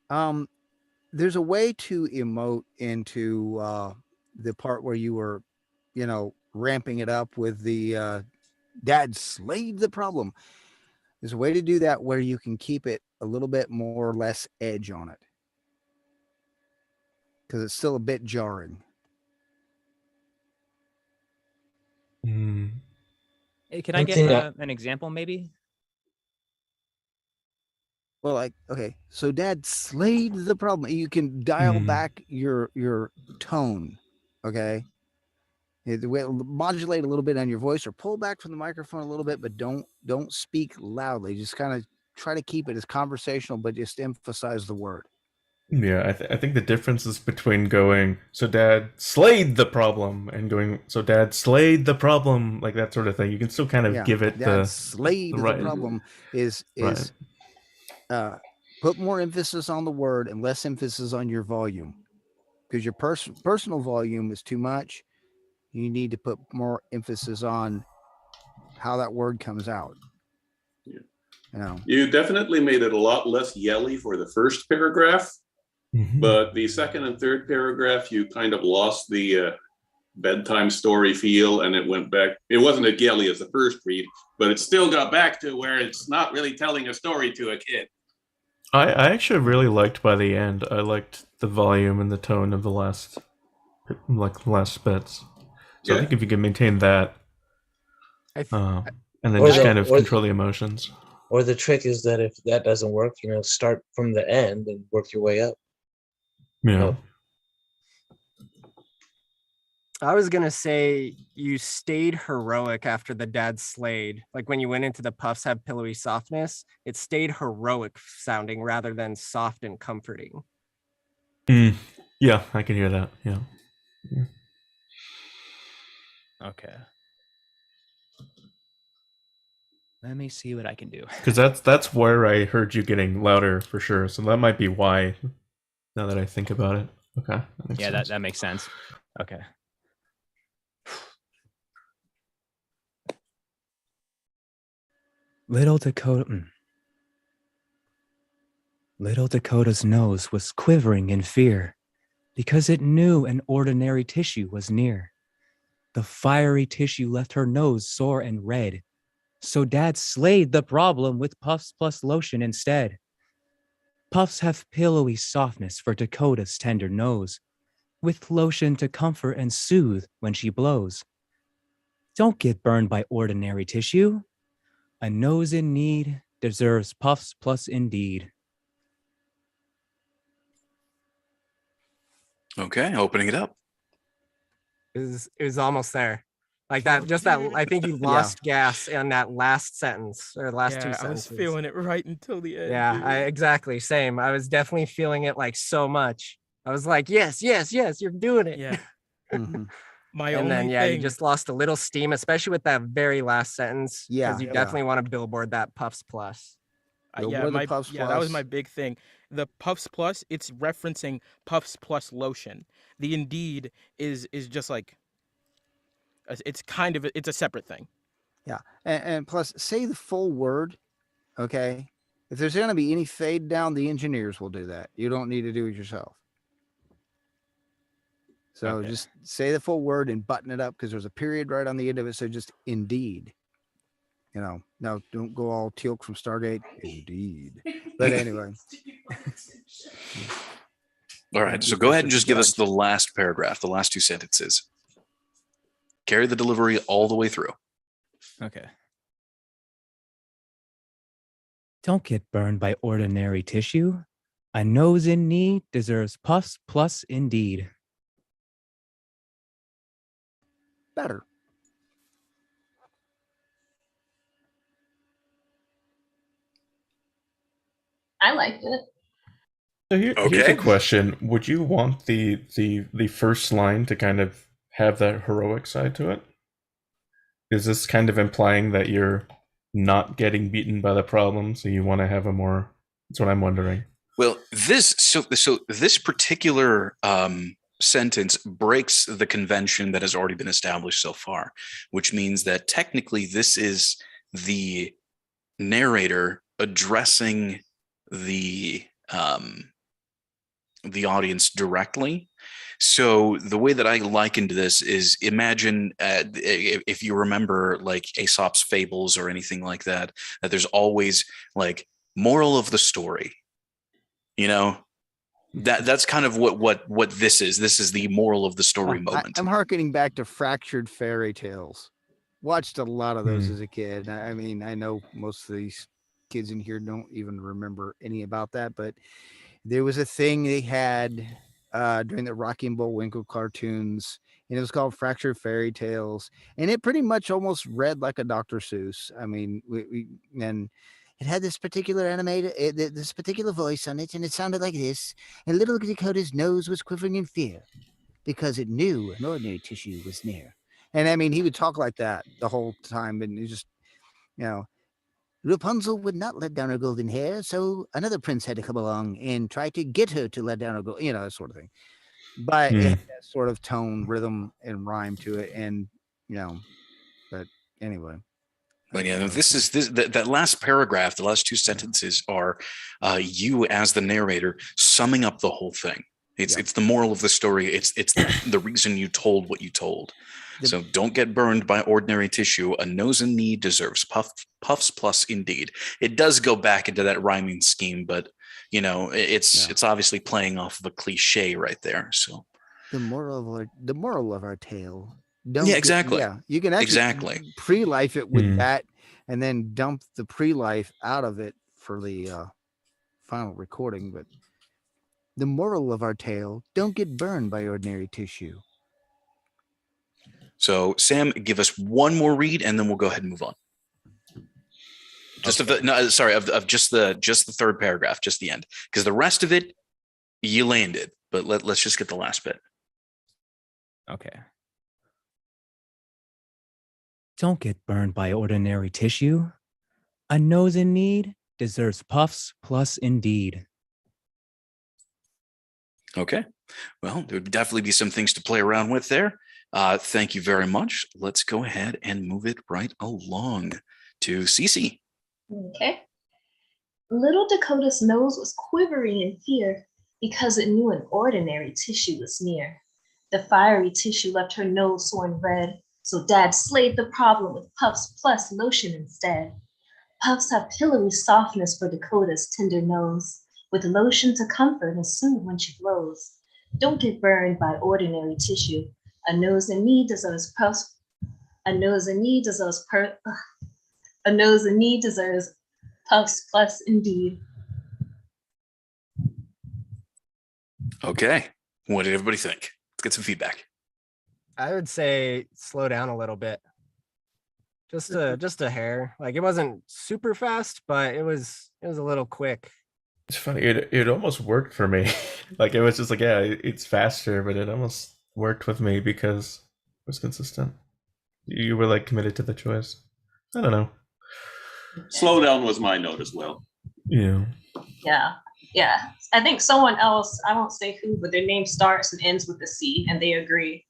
There's a way to emote into the part where you were, ramping it up with the Dad slayed the problem. There's a way to do that where you can keep it a little bit more or less edge on it. because it's still a bit jarring. Hey, can I get Something that- an example, maybe? Well, like, okay, so Dad slayed the problem. You can dial back your tone, okay? Modulate a little bit on your voice, or pull back from the microphone a little bit, but don't speak loudly. Just kind of try to keep it as conversational, but just emphasize the word. Yeah, I think the difference is between going, so Dad slayed the problem, and going, so Dad slayed the problem, like that sort of thing. You can still kind of give it Dad the slayed right. the problem is Right. Put more emphasis on the word and less emphasis on your volume, because your personal volume is too much. You need to put more emphasis on how that word comes out. Yeah. You know, You definitely made it a lot less yelly for the first paragraph, but the second and third paragraph, you kind of lost the bedtime story feel, and it went back. It wasn't as yelly as the first read, but it still got back to where it's not really telling a story to a kid. I actually really liked by the end. I liked the volume and the tone of the last bits. So I Yeah. think if you can maintain that, and then Or just the- kind of or- control the emotions. Or the trick is that if that doesn't work, start from the end and work your way up. Yeah. I was gonna say you stayed heroic after the Dad slayed. Like when you went into the Puffs have pillowy softness, it stayed heroic sounding rather than soft and comforting. Yeah, I can hear that. Yeah. Okay. Let me see what I can do. Because that's where I heard you getting louder for sure. So that might be why. Now that I think about it. Okay. Yeah, that makes sense. Okay. Little Dakota's nose was quivering in fear because it knew an ordinary tissue was near. The fiery tissue left her nose sore and red, so Dad slayed the problem with Puffs plus lotion instead. Puffs have pillowy softness for Dakota's tender nose, with lotion to comfort and soothe when she blows. Don't get burned by ordinary tissue. A nose in need deserves Puffs plus indeed. Okay, opening it up. It was almost there. Like that, just that. I think you lost gas in that last sentence or last two Yeah, I sentences. was feeling it right until the end. Yeah, exactly. Same. I was definitely feeling it like so much. I was like, yes, yes, yes, you're doing it. Yeah. My And only then, yeah, you thing- just lost a little steam, especially with that very last sentence. Yeah, Because you yeah. definitely want to billboard that Puffs Plus. yeah, that was my big thing. The Puffs Plus, it's referencing Puffs Plus lotion. The Indeed is just like, it's kind of, it's a separate thing. Yeah, and plus, say the full word. Okay, if there's going to be any fade down, the engineers will do that. You don't need to do it yourself. So just say the full word and button it up, because there's a period right on the end of it. So just Indeed. Now don't go all Teal'c from Stargate. Indeed. But anyway. All right, so go ahead and just give us the last paragraph, the last two sentences. Carry the delivery all the way through. Okay. Don't get burned by ordinary tissue. A nose in need deserves Puffs plus indeed. Better. I liked it. So here's Okay. a question: would you want the first line to kind of have that heroic side to it? Is this kind of implying that you're not getting beaten by the problem, so you want to have a more? That's what I'm wondering. Well, this particular sentence breaks the convention that has already been established so far, which means that technically this is the narrator addressing the audience directly. So the way that I likened this is, imagine if you remember like Aesop's fables or anything like that, that there's always like moral of the story, you know, That's kind of what this is. This is the moral of the story moment. I'm hearkening back to Fractured Fairy Tales. Watched a lot of those Hmm. as a kid. I mean, I know most of these kids in here don't even remember any about that, but there was a thing they had during the Rocky and Bullwinkle cartoons, and it was called Fractured Fairy Tales, and it pretty much almost read like a Dr. Seuss. I mean, and it had this particular this particular voice on it, and it sounded like this. And little Dakota's nose was quivering in fear because it knew an ordinary tissue was near. And I mean, he would talk like that the whole time, and he just, you know, Rapunzel would not let down her golden hair, so another prince had to come along and try to get her to let down her gold, that sort of thing. But it had that sort of tone, rhythm, and rhyme to it, and but anyway. But yeah, that last paragraph, the last two sentences are you as the narrator summing up the whole thing. It's the moral of the story. It's the reason you told what you told. So don't get burned by ordinary tissue. A nose and knee deserves puffs plus indeed. It does go back into that rhyming scheme, but it's obviously playing off of a cliche right there. So the moral of our tale. Exactly. You can actually pre-life it with that, and then dump the pre-life out of it for the final recording. But the moral of our tale: don't get burned by ordinary tissue. So Sam, give us one more read, and then we'll go ahead and move on. Just of just the third paragraph, just the end, because the rest of it you landed. But let's just get the last bit. Okay. Don't get burned by ordinary tissue. A nose in need deserves puffs plus indeed. Okay. Well, there would definitely be some things to play around with there. Thank you very much. Let's go ahead and move it right along to Cece. Okay. Little Dakota's nose was quivering in fear because it knew an ordinary tissue was near. The fiery tissue left her nose sore and red, so Dad slayed the problem with puffs plus lotion instead. Puffs have pillowy softness for Dakota's tender nose, with lotion to comfort and soothe when she blows. Don't get burned by ordinary tissue. A nose in need deserves puffs. A nose in need deserves puffs plus indeed. Okay. What did everybody think? Let's get some feedback. I would say slow down a little bit. Just a hair. Like it wasn't super fast, but it was a little quick. It's funny. It almost worked for me. Like it was just like, yeah, it's faster, but it almost worked with me because it was consistent. You were like committed to the choice. I don't know. Slow down was my note as well. Yeah. Yeah. I think someone else, I won't say who, but their name starts and ends with a C, and they agree.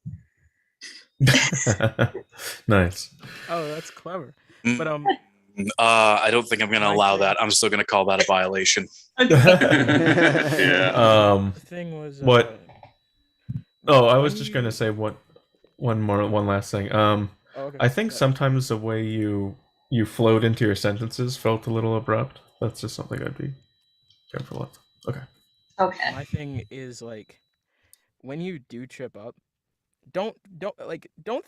Nice. Oh, that's clever. But I don't think I'm going to allow that. I'm still going to call that a violation. Yeah. The thing was what? Oh, I was just going to say one last thing. okay. I think sometimes the way you flowed into your sentences felt a little abrupt. That's just something I'd be careful of. Okay. My thing is like when you do trip up, don't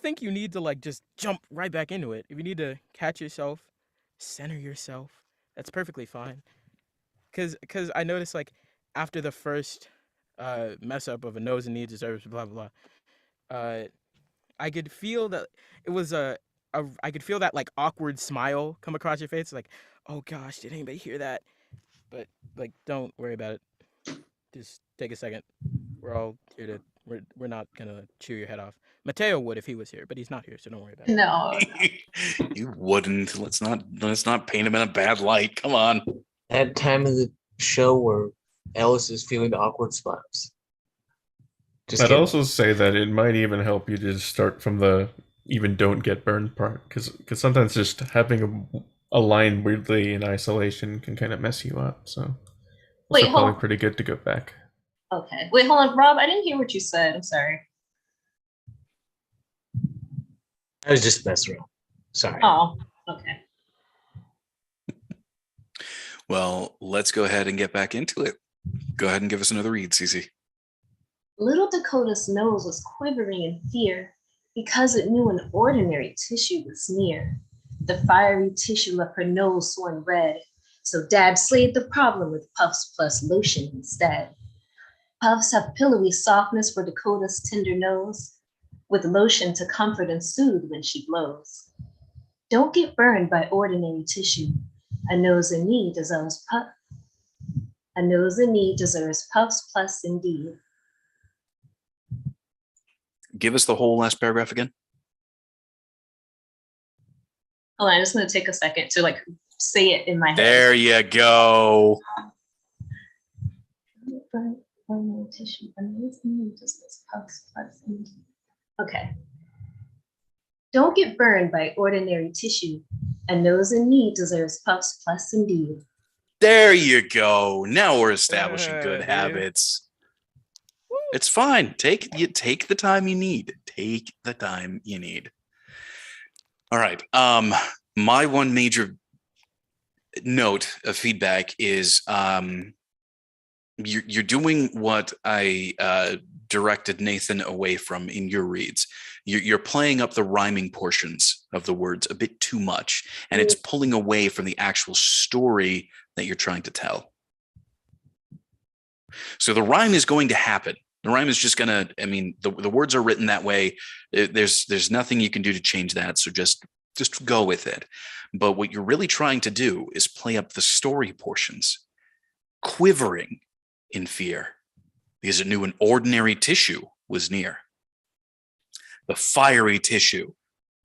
think you need to like just jump right back into it. If you need to catch yourself, center yourself, that's perfectly fine. Cause I noticed like after the first mess up of a nose and knee deserves blah blah blah, I could feel that it was I could feel that like awkward smile come across your face, like, oh gosh, did anybody hear that? But like, don't worry about it. Just take a second. We're all here to. We're not gonna chew your head off. Mateo would if he was here, but he's not here, so don't worry about it. No. You wouldn't. Let's not paint him in a bad light. Come on. That time of the show where Ellis is feeling the awkward spots. I'd also say that it might even help you to start from the even don't get burned part, because sometimes just having a line weirdly in isolation can kind of mess you up. So Wait, it's probably pretty good to go back. Okay. Wait, hold on, Rob. I didn't hear what you said. I'm sorry. I was just messing around. Sorry. Oh, okay. Well, let's go ahead and get back into it. Go ahead and give us another read, Cece. Little Dakota's nose was quivering in fear because it knew an ordinary tissue was near. The fiery tissue left her nose sore and red, so Dad slayed the problem with Puffs plus lotion instead. Puffs have pillowy softness for Dakota's tender nose, with lotion to comfort and soothe when she blows. Don't get burned by ordinary tissue. A nose in need deserves Puffs plus indeed. Give us the whole last paragraph again. Hold on, I'm just gonna take a second to like say it in my head. There you go. Okay. Don't get burned by ordinary tissue. A nose in need deserves Puffs plus indeed. There you go. Now we're establishing Yeah, good dude. habits. It's fine. Take the time you need. Take the time you need. All right. My one major note of feedback is you're doing what I directed Nathan away from in your reads. You're playing up the rhyming portions of the words a bit too much, and it's pulling away from the actual story that you're trying to tell. So the rhyme is going to happen. The rhyme is just gonna, I mean, the words are written that way. There's nothing you can do to change that. So just go with it. But what you're really trying to do is play up the story portions, quivering in fear because it knew an ordinary tissue was near. The fiery tissue,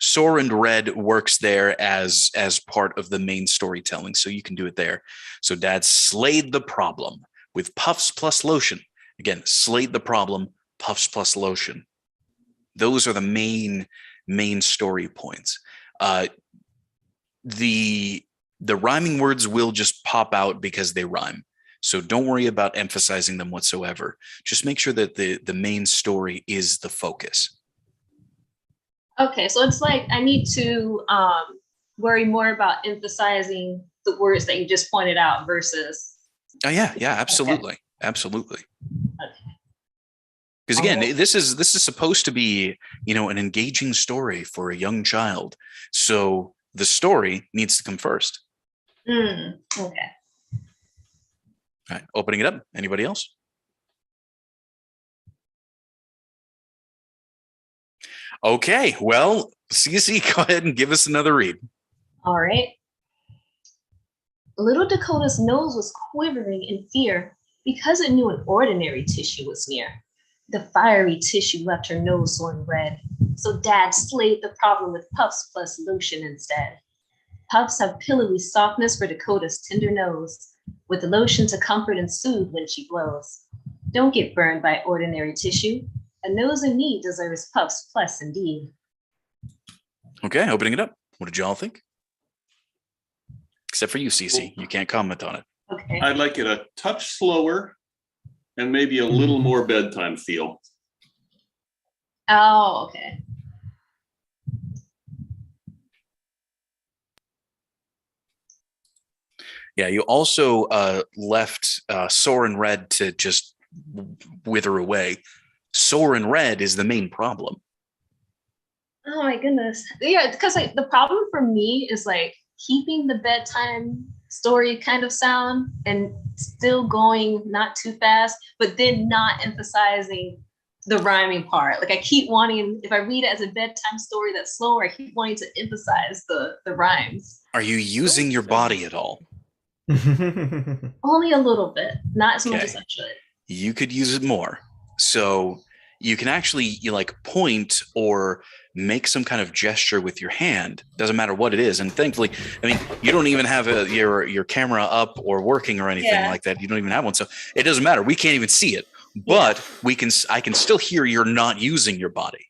sore and red, works there as part of the main storytelling. So you can do it there. So Dad slayed the problem with Puffs plus lotion. Again, slayed the problem, Puffs plus lotion. Those are the main story points. The rhyming words will just pop out because they rhyme. So don't worry about emphasizing them whatsoever. Just make sure that the main story is the focus. Okay, so it's like I need to worry more about emphasizing the words that you just pointed out versus. Oh yeah, absolutely, okay. Absolutely. Okay. Because again, this is supposed to be, an engaging story for a young child. So the story needs to come first. Okay. All right, opening it up. Anybody else? Okay, well, Cece, go ahead and give us another read. All right. Little Dakota's nose was quivering in fear because it knew an ordinary tissue was near. The fiery tissue left her nose sore and red, so Dad slayed the problem with Puffs plus lotion instead. Puffs have pillowy softness for Dakota's tender nose, with lotion to comfort and soothe when she blows. Don't get burned by ordinary tissue. A nose in need deserves Puffs plus indeed. Okay, opening it up. What did y'all think? Except for you, Cece. You can't comment on it. Okay. I'd like it a touch slower and maybe a little more bedtime feel. Oh, okay. Yeah, you also left sore and red to just wither away. Sore and red is the main problem. Oh my goodness. Yeah, because the problem for me is keeping the bedtime story kind of sound and still going not too fast, but then not emphasizing the rhyming part. I keep wanting, if I read it as a bedtime story that's slower, I keep wanting to emphasize the rhymes. Are you using your body at all? Only a little bit, not as much as I should. You could use it more. So you can actually point or make some kind of gesture with your hand. Doesn't matter what it is. And thankfully, I mean, you don't even have your camera up or working or anything like that. You don't even have one. So it doesn't matter. We can't even see it, but I can still hear you're not using your body.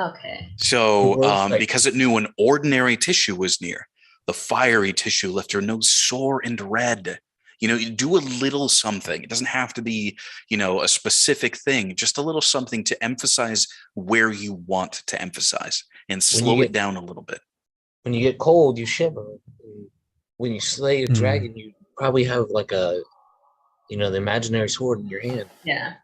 Okay. So because it knew an ordinary tissue was near, the fiery tissue left her nose sore and red. You do a little something. It doesn't have to be, a specific thing, just a little something to emphasize where you want to emphasize and slow it down a little bit. When you get cold, you shiver. When you slay a dragon, you probably have a the imaginary sword in your hand. Yeah.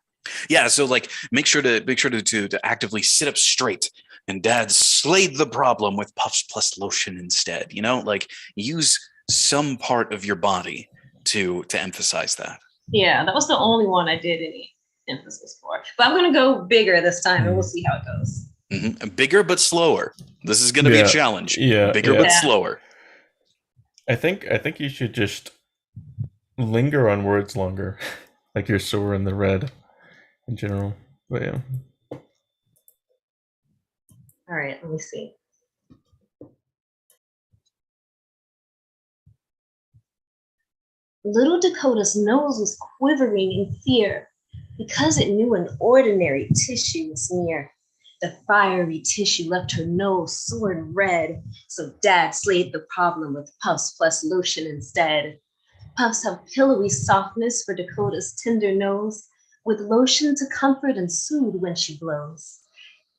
Yeah, so like make sure to actively sit up straight. And Dad slayed the problem with puffs plus lotion instead. Like use some part of your body to emphasize that. Yeah, that was the only one I did any emphasis for. But I'm gonna go bigger this time, and we'll see how it goes. Mm-hmm. Bigger but slower. This is going to be a challenge. Yeah, bigger but slower. I think you should just linger on words longer, like your sore and the red in general. But yeah. All right, let me see. Little Dakota's nose was quivering in fear because it knew an ordinary tissue was near. The fiery tissue left her nose sore and red, so Dad slayed the problem with puffs plus lotion instead. Puffs have pillowy softness for Dakota's tender nose, with lotion to comfort and soothe when she blows.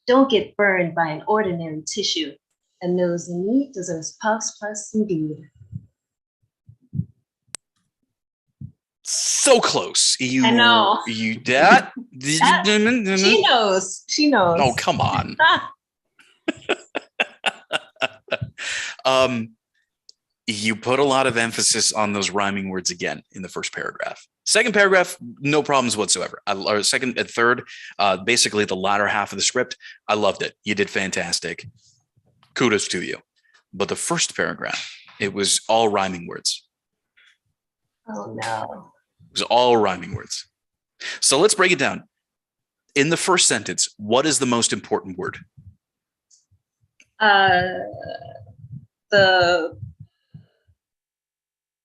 Don't get burned by an ordinary tissue. A nose in need deserves puffs plus indeed. So close. I know. That? She knows. She knows. Oh, come on. You put a lot of emphasis on those rhyming words again in the first paragraph. Second paragraph, no problems whatsoever. Or second and third, basically the latter half of the script, I loved it. You did fantastic. Kudos to you. But the first paragraph, it was all rhyming words. Oh, no. It was all rhyming words. So let's break it down. In the first sentence, what is the most important word? The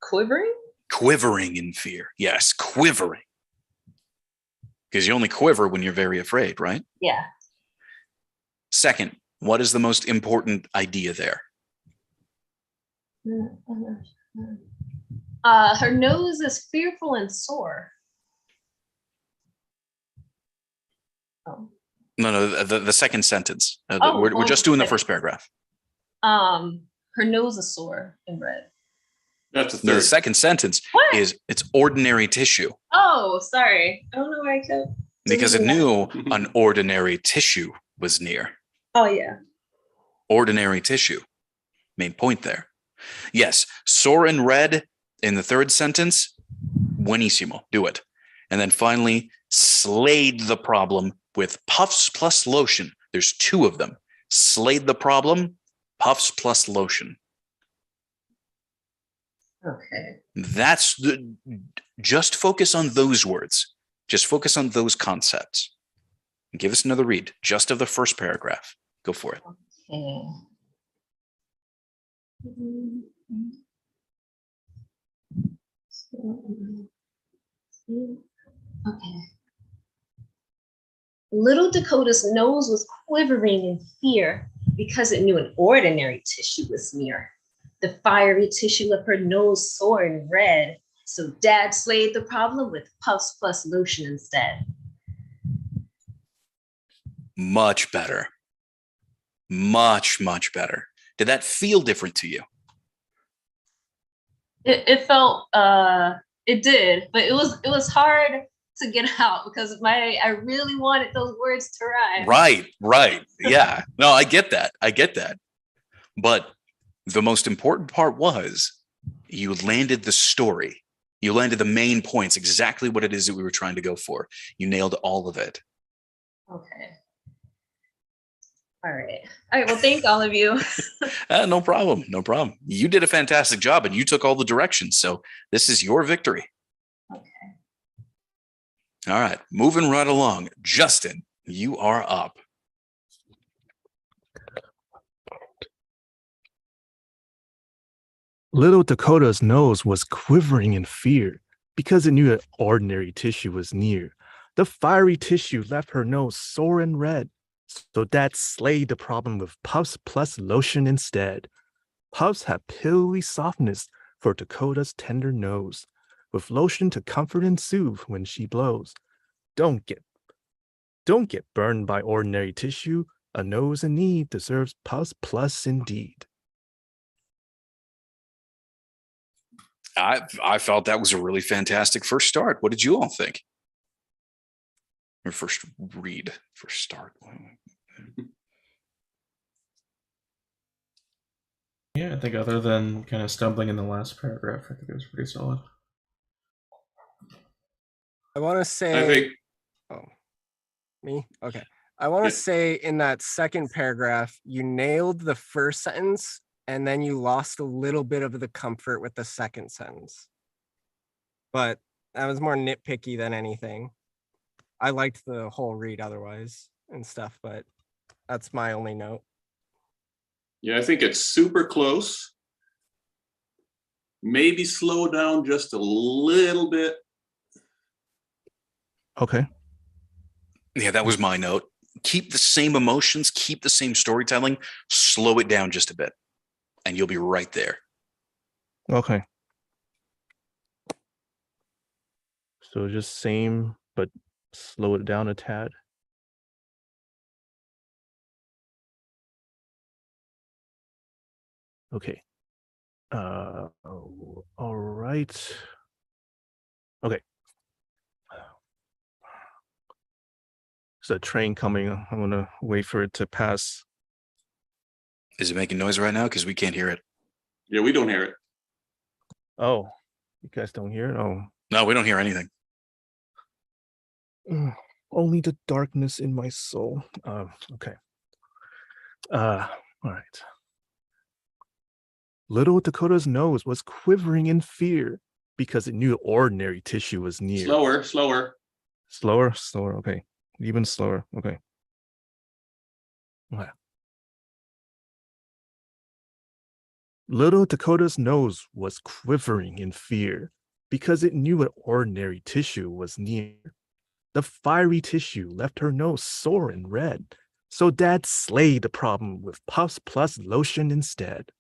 quivering? Quivering in fear. Yes, quivering. Because you only quiver when you're very afraid, right? Yeah. Second, what is the most important idea there? Her nose is fearful and sore. Oh. No, the second sentence. We're just doing the first paragraph. Her nose is sore and red. That's the third. The second sentence is it's ordinary tissue. Oh, sorry. I don't know why I kept. Because it knew an ordinary tissue was near. Oh, yeah. Ordinary tissue. Main point there. Yes, sore and red in the third sentence. Buenísimo. Do it. And then finally, slayed the problem with puffs plus lotion. There's two of them. Slayed the problem, puffs plus lotion. Okay. Just focus on those words. Just focus on those concepts. Give us another read, just of the first paragraph. Go for it. Okay. Okay. Little Dakota's nose was quivering in fear because it knew an ordinary tissue was near. The fiery tissue left her nose sore and red, so Dad slayed the problem with puffs plus lotion instead. Much better. Much, much better. Did that feel different to you? It felt it did, but it was hard to get out because I really wanted those words to rhyme. Right. Yeah. No, I get that. But the most important part was you landed the story. You landed the main points, exactly what it is that we were trying to go for. You nailed all of it. Okay. All right. Well, thank all of you. No problem. You did a fantastic job and you took all the directions. So this is your victory. Okay. All right. Moving right along. Justin, you are up. Little Dakota's nose was quivering in fear because it knew that ordinary tissue was near. The fiery tissue left her nose sore and red, so Dad slayed the problem with puffs plus lotion instead. Puffs have pillowy softness for Dakota's tender nose, with lotion to comfort and soothe when she blows. Don't get burned by ordinary tissue. A nose in need deserves puffs plus indeed. I felt that was a really fantastic first start. What did you all think? Or first read, first start. Yeah, I think other than kind of stumbling in the last paragraph, I think it was pretty solid. I want to I say, think oh, me? Okay. I want to Yeah. say in that second paragraph, you nailed the first sentence and then you lost a little bit of the comfort with the second sentence. But that was more nitpicky than anything. I liked the whole read otherwise and stuff, but that's my only note. Yeah, I think it's super close. Maybe slow down just a little bit. Okay. Yeah, that was my note. Keep the same emotions, keep the same storytelling, slow it down just a bit, and you'll be right there. Okay. So just same, but slow it down a tad. Okay. All right. Okay. There's a train coming. I'm gonna wait for it to pass. Is it making noise right now? Because we can't hear it. Yeah, we don't hear it. Oh, you guys don't hear it? Oh. No, we don't hear anything. Only the darkness in my soul. Okay. All right. Little Dakota's nose was quivering in fear because it knew ordinary tissue was near. Slower, slower. Slower. Okay. Even slower. Okay. Okay. Little Dakota's nose was quivering in fear because it knew an ordinary tissue was near. The fiery tissue left her nose sore and red, so Dad slayed the problem with Puffs plus lotion instead.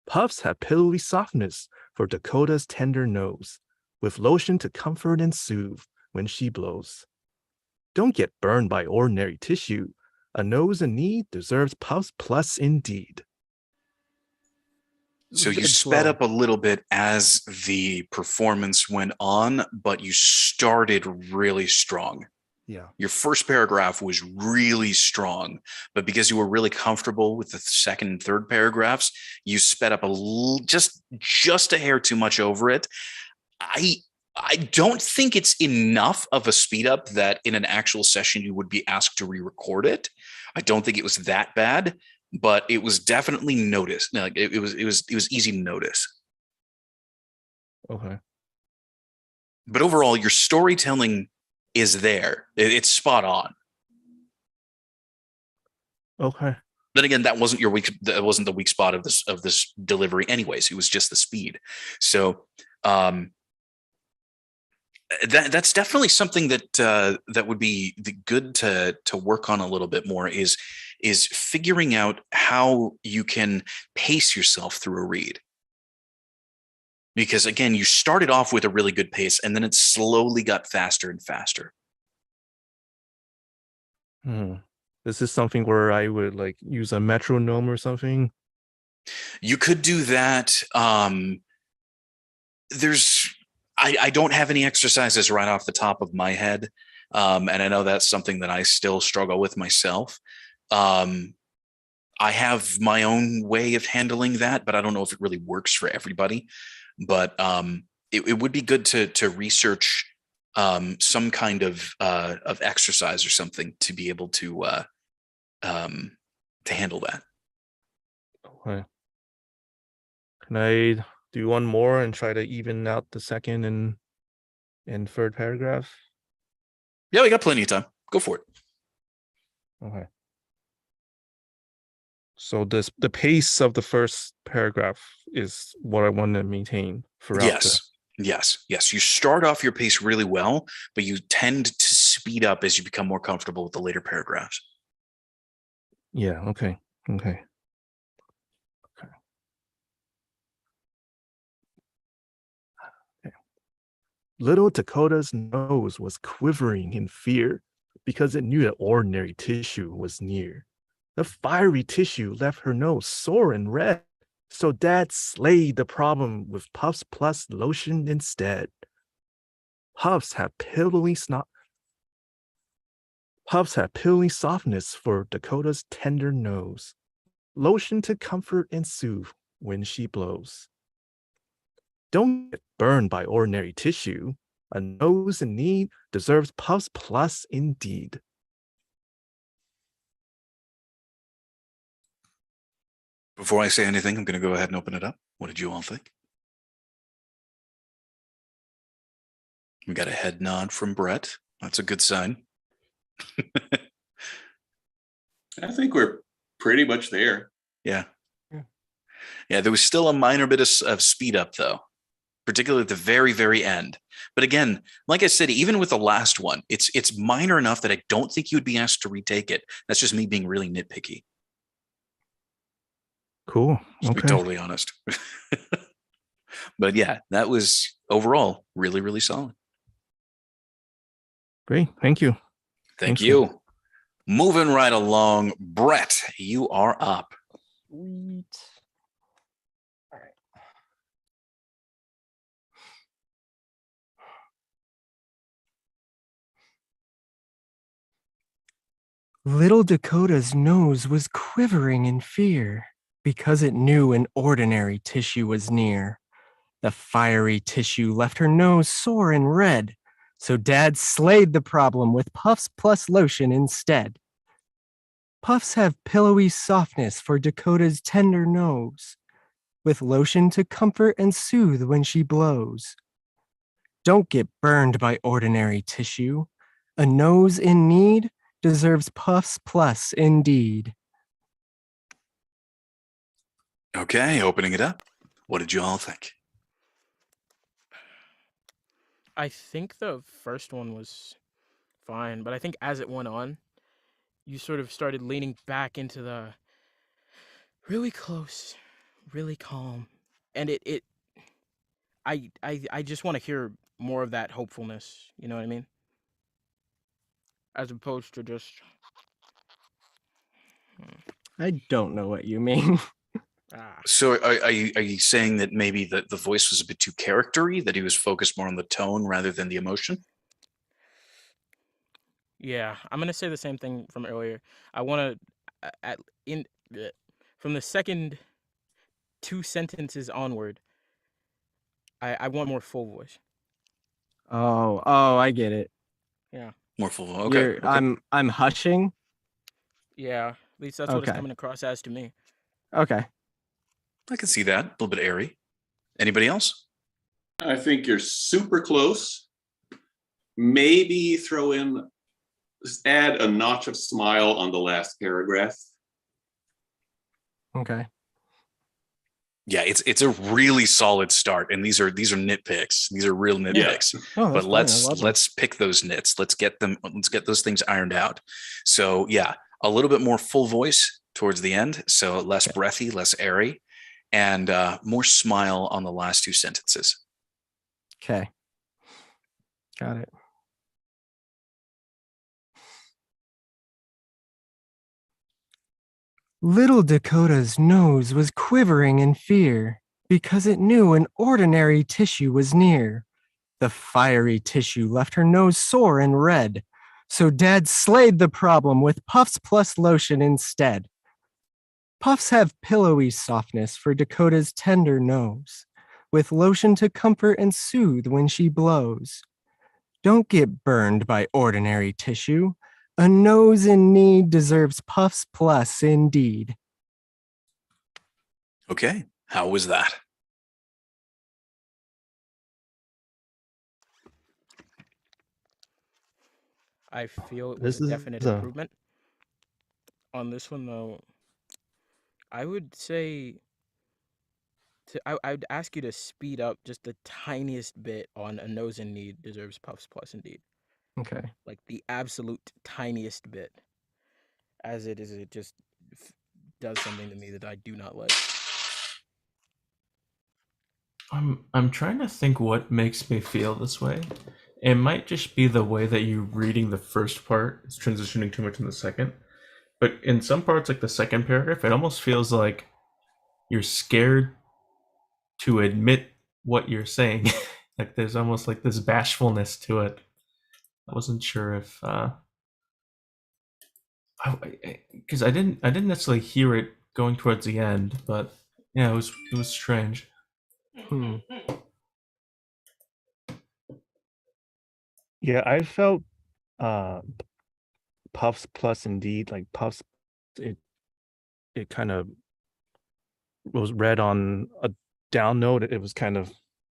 Puffs had pillowy softness for Dakota's tender nose, with lotion to comfort and soothe when she blows. Don't get burned by ordinary tissue. A nose in need deserves Puffs plus indeed. So you Good sped flow. up a little bit as the performance went on, but you started really strong. Yeah. Your first paragraph was really strong, but because you were really comfortable with the second and third paragraphs, you sped up a little, just a hair too much over it. I don't think it's enough of a speed up that in an actual session you would be asked to re-record it. I don't think it was that bad, but it was definitely noticed. Like it was easy to notice. Okay. But overall, your storytelling is there. It's spot on. Okay. Then again, that wasn't the weak spot of this delivery anyways. It was just the speed. So that's definitely something that would be good to work on a little bit more is figuring out how you can pace yourself through a read. Because again, you started off with a really good pace and then it slowly got faster and faster. This is something where I would like use a metronome or something. You could do that. I don't have any exercises right off the top of my head. And I know that's something that I still struggle with myself. I have my own way of handling that, but I don't know if it really works for everybody. But it would be good to research some kind of exercise or something to be able to handle that. Okay. Can I do one more and try to even out the second and third paragraph? Yeah, we got plenty of time. Go for it. Okay. So the pace of the first paragraph is what I want to maintain throughout. Yes. You start off your pace really well, but you tend to speed up as you become more comfortable with the later paragraphs. Yeah. Okay. Little Dakota's nose was quivering in fear because it knew that ordinary tissue was near. The fiery tissue left her nose sore and red, So Dad slayed the problem with Puffs plus lotion instead. Puffs have pillowy softness for Dakota's tender nose. Lotion to comfort and soothe when she blows. Don't get burned by ordinary tissue. A nose in need deserves Puffs plus indeed. Before I say anything, I'm going to go ahead and open it up. What did you all think? We got a head nod from Brett. That's a good sign. I think we're pretty much there. Yeah. Yeah, there was still a minor bit of speed up, though, particularly at the very, very end. But again, like I said, even with the last one, it's minor enough that I don't think you would be asked to retake it. That's just me being really nitpicky. Cool. Just to be totally honest. But yeah, that was overall really, really solid. Great. Thank you. Thank you. Moving right along, Brett, you are up. Sweet. All right. Little Dakota's nose was quivering in fear because it knew an ordinary tissue was near. The fiery tissue left her nose sore and red, so Dad slayed the problem with Puffs plus lotion instead. Puffs have pillowy softness for Dakota's tender nose, with lotion to comfort and soothe when she blows. Don't get burned by ordinary tissue. A nose in need deserves Puffs plus indeed. Okay, opening it up. What did you all think? I think the first one was fine, but I think as it went on, you sort of started leaning back into the really close, really calm, and I just want to hear more of that hopefulness. You know what I mean? As opposed to just. I don't know what you mean. So are you saying that maybe the voice was a bit too charactery, that he was focused more on the tone rather than the emotion? Yeah, I'm gonna say the same thing from earlier. I want to, from the second 2 sentences onward, I want more full voice. Oh, I get it. Yeah. More full. Okay. I'm hushing. Yeah, at least that's what it's coming across as to me. Okay. I can see that. A little bit airy. Anybody else? I think you're super close. Maybe just add a notch of smile on the last paragraph. Okay. Yeah, it's a really solid start, and these are nitpicks. These are real nitpicks. Yeah. Oh, but fine. let's pick those nits. Let's get those things ironed out. So yeah, a little bit more full voice towards the end, so less breathy, less airy, and more smile on the last 2 sentences. Okay. Got it. Little Dakota's nose was quivering in fear because it knew an ordinary tissue was near. The fiery tissue left her nose sore and red, so Dad slayed the problem with Puffs plus lotion instead. Puffs have pillowy softness for Dakota's tender nose, with lotion to comfort and soothe when she blows. Don't get burned by ordinary tissue. A nose in need deserves Puffs plus indeed. Okay, how was that? I feel it was a definite improvement. On this one, though, I would say I'd ask you to speed up just the tiniest bit on a nose in need deserves Puffs plus indeed. Okay. Like the absolute tiniest bit. As it is, it just does something to me that I do not like. I'm trying to think what makes me feel this way. It might just be the way that you're reading the first part is transitioning too much in the second. But in some parts, like the second paragraph, it almost feels like you're scared to admit what you're saying. Like there's almost like this bashfulness to it. I wasn't sure if because I didn't necessarily hear it going towards the end, but yeah, it was strange. Yeah, I felt Puffs plus Indeed, like Puffs, it kind of was read on a down note. It was kind of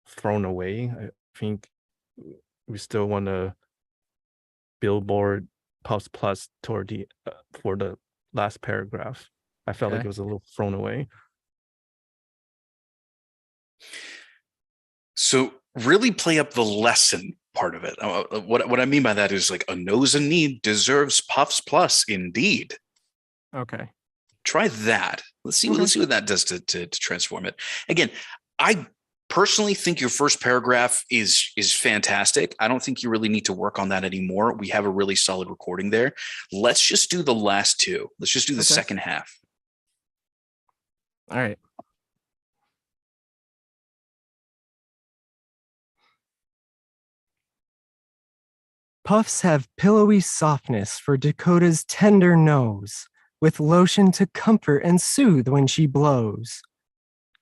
thrown away. I think we still want to billboard Puffs plus toward the for the last paragraph. I felt like Okay. it was a little thrown away. So really play up the lesson part of it. What I mean by that is like a nose in need deserves Puffs plus indeed. Okay. Try that. Let's see. Okay. Let's see what that does to transform it. Again, I personally think your first paragraph is fantastic. I don't think you really need to work on that anymore. We have a really solid recording there. Let's just do the last two. Let's just do the Okay. second half. All right. Puffs have pillowy softness for Dakota's tender nose, with lotion to comfort and soothe when she blows.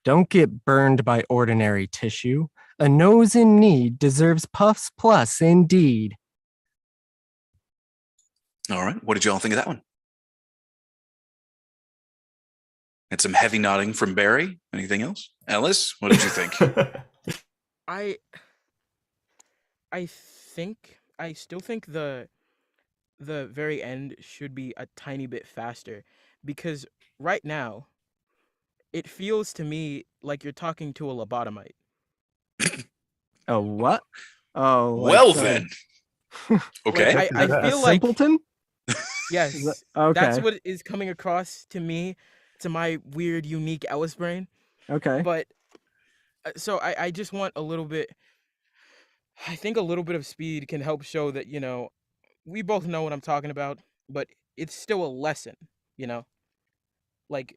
Don't get burned by ordinary tissue. A nose in need deserves Puffs plus indeed. All right. What did you all think of that one? And some heavy nodding from Barry. Anything else? Ellis, what did you think? I still think the very end should be a tiny bit faster, because right now it feels to me like you're talking to a lobotomite. A what? Oh, like Well, some- then. Okay. Like, I Is that a feel like simpleton? yes, Is that- okay. that's what is coming across to me, to my weird, unique Ellis brain. Okay. But so I just want a little bit. I think a little bit of speed can help show that, you know, we both know what I'm talking about, but it's still a lesson, you know? Like,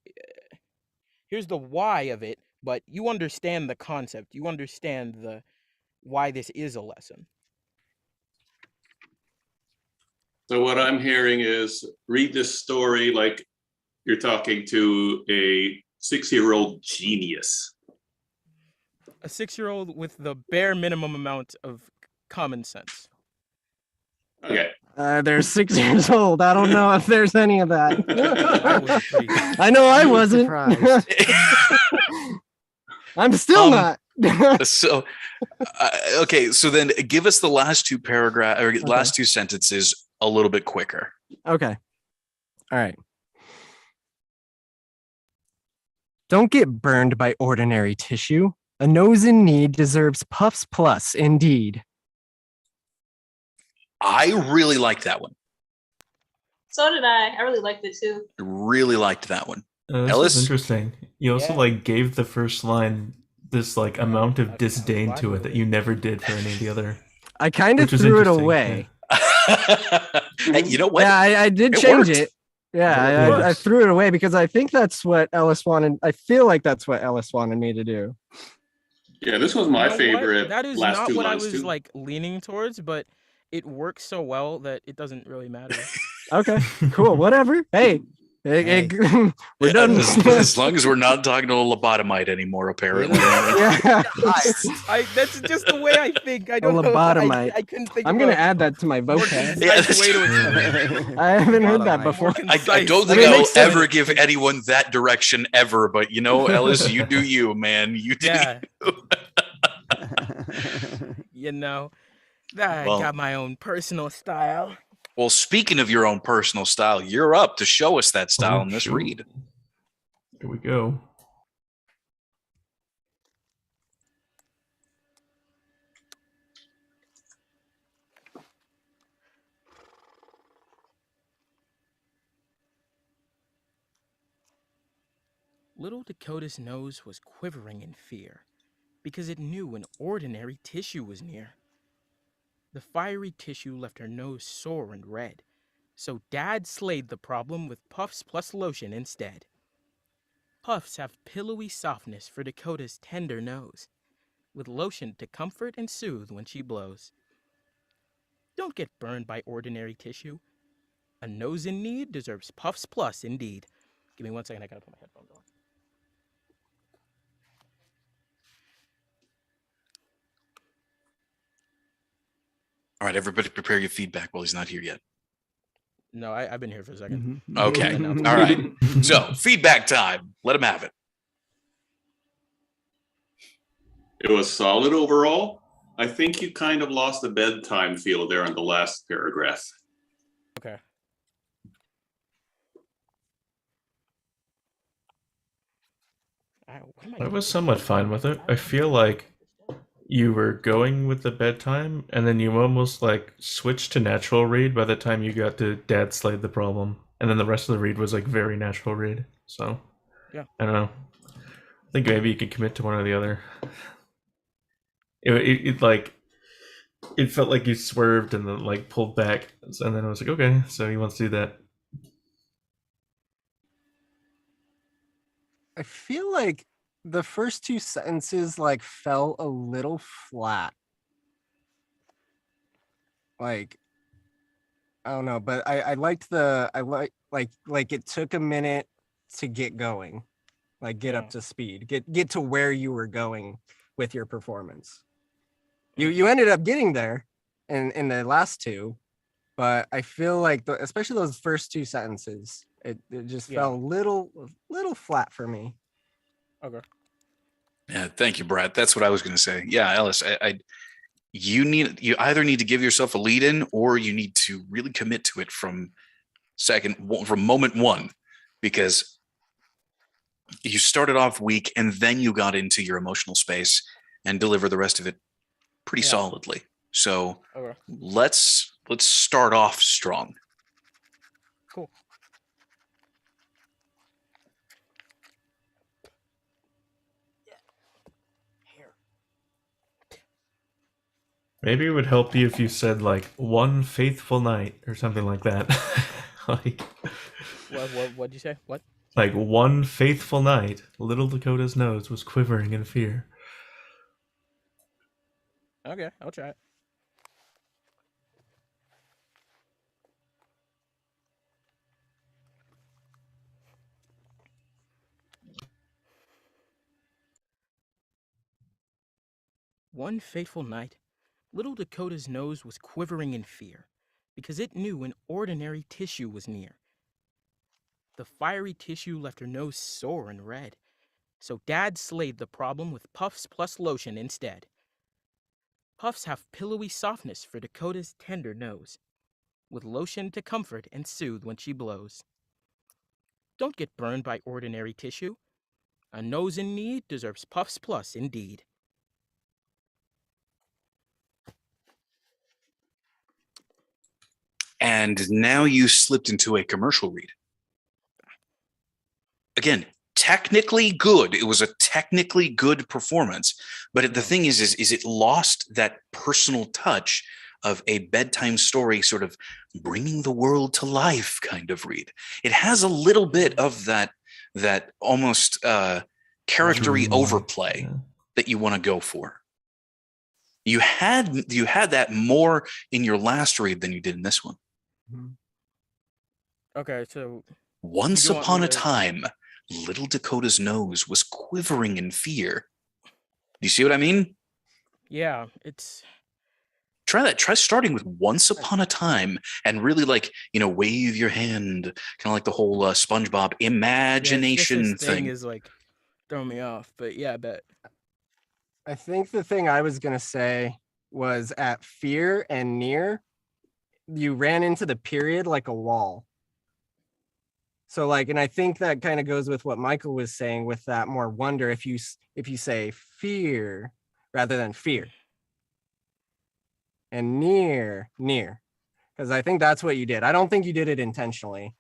here's the why of it, but you understand the concept. You understand the why this is a lesson. So what I'm hearing is read this story like you're talking to a 6-year-old genius. A 6-year-old with the bare minimum amount of common sense. Okay. They're 6 years old. I don't know if there's any of that. I was pretty- I know I wasn't. Surprised. I'm still not. So, okay. So then give us the last two paragraph or last two sentences a little bit quicker. Okay. All right. Don't get burned by ordinary tissue. A nose in need deserves Puffs plus indeed. I really liked that one. So did I. I really liked it too. I really liked that one. This Ellis? was interesting. You also Yeah. like gave the first line this like amount of disdain to it that you never did for any of the other. I kind of Which is threw it interesting, away. Hey, you know what? Yeah, I did It change worked. it. Yeah, It I works. threw it away because I think that's what Ellis wanted. I feel like that's what Ellis wanted me to do. Yeah, this was my You know what? favorite That is last not two what I lines was too. like leaning towards, but it works so well that it doesn't really matter. Okay, cool, whatever. Hey, Hey. we're done. As long as we're not talking to a lobotomite anymore, apparently. Yeah. That's just the way I think. I don't know. lobotomite. I couldn't think. I'm of gonna a add that to my more vocab. Yeah, concise way to explain it. I haven't heard that Lobotomite. before. More I concise. don't I think mean, it I'll makes sense. ever give anyone that direction ever, but you know, Ellis, you do you, man. You do. Yeah, you know, I Well- got my own personal style. Well, speaking of your own personal style, you're up to show us that style Oh, in this shoot. read. Here we go. Little Dakota's nose was quivering in fear because it knew an ordinary tissue was near. The fiery tissue left her nose sore and red, so Dad slayed the problem with Puffs plus lotion instead. Puffs have pillowy softness for Dakota's tender nose, with lotion to comfort and soothe when she blows. Don't get burned by ordinary tissue. A nose in need deserves Puffs Plus indeed. Give me 1 second, I gotta put my headphones on. All right, everybody prepare your feedback while he's not here yet. No, I've been here for a second. Okay. All right. So, feedback time. Let him have it. It was solid overall. I think you kind of lost the bedtime feel there in the last paragraph. Okay. I was somewhat fine with it. I feel like you were going with the bedtime, and then you almost like switched to natural read by the time you got to Dad Slayed the Problem, and then the rest of the read was like very natural read. So, yeah, I don't know. I think maybe you could commit to one or the other. It like it felt like you swerved and then like pulled back, and then I was like, okay, so he wants to do that. I feel like the first two sentences like fell a little flat. Like, I don't know, but I liked like it took a minute to get going, like get up to speed, get to where you were going with your performance. You ended up getting there in the last two, but I feel like especially those first two sentences, it just fell a little flat for me. Okay. Yeah, thank you, Brad. That's what I was going to say. Yeah, Ellis, you either need to give yourself a lead in, or you need to really commit to it from moment one, because you started off weak and then you got into your emotional space and deliver the rest of it pretty solidly. So let's start off strong. Cool. Maybe it would help you if you said like one faithful night or something like that. Like, what'd you say? What? Like one faithful night, little Dakota's nose was quivering in fear. Okay, I'll try it. One fateful night, little Dakota's nose was quivering in fear because it knew an ordinary tissue was near. The fiery tissue left her nose sore and red, so Dad slayed the problem with Puffs Plus lotion instead. Puffs have pillowy softness for Dakota's tender nose, with lotion to comfort and soothe when she blows. Don't get burned by ordinary tissue. A nose in need deserves Puffs Plus indeed. And now you slipped into a commercial read. Again, technically good. It was a technically good performance, but the thing is it lost that personal touch of a bedtime story, sort of bringing the world to life kind of read. It has a little bit of that almost charactery overplay that you want to go for. You had that more in your last read than you did in this one. Okay, so once upon a time, little Dakota's nose was quivering in fear. Do you see what I mean? Yeah, it's... Try that. Try starting with once upon a time and really wave your hand, kind of like the whole SpongeBob imagination thing. Is like throwing me off, but yeah, I bet. I think the thing I was going to say was at fear and near, you ran into the period like a wall. So and I think that kind of goes with what Michael was saying with that more wonder if you say fear rather than fear. And near, because I think that's what you did. I don't think you did it intentionally,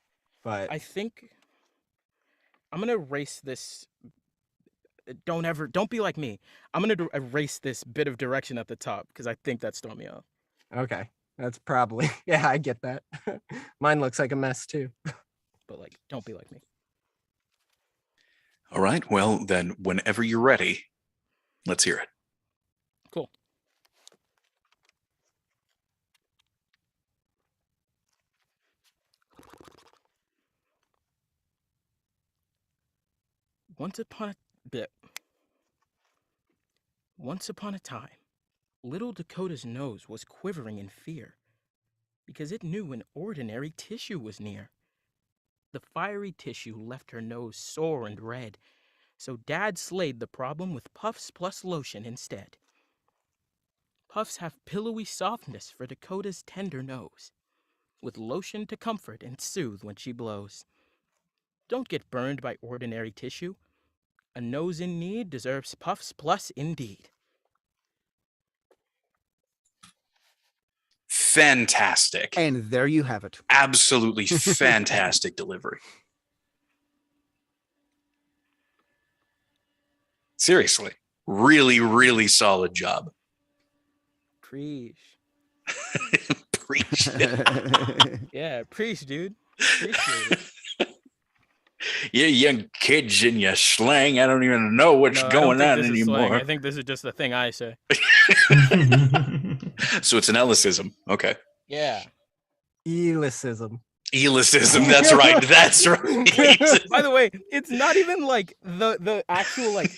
but I think I'm going to erase this. Don't be like me. I'm going to erase this bit of direction at the top because I think that's throwing me off. Okay. That's probably, yeah, I get that. Mine looks like a mess too. But don't be like me. All right. Well, then, whenever you're ready, let's hear it. Cool. Once upon a time, little Dakota's nose was quivering in fear because it knew an ordinary tissue was near. The fiery tissue left her nose sore and red, so Dad slayed the problem with Puffs plus lotion instead. Puffs have pillowy softness for Dakota's tender nose, with lotion to comfort and soothe when she blows. Don't get burned by ordinary tissue. A nose in need deserves Puffs plus indeed. Fantastic. And there you have it. Absolutely fantastic delivery. Seriously. Really, really solid job. Preach. Preach. Yeah, preach, dude. Appreciate it. You young kids in your slang. I don't even know what's No, I don't going think on this is anymore. slang. I think this is just the thing I say. So it's an Ellisism. Okay. Yeah. Elicism. Elicism. That's right. That's right. By the way, it's not even like the actual like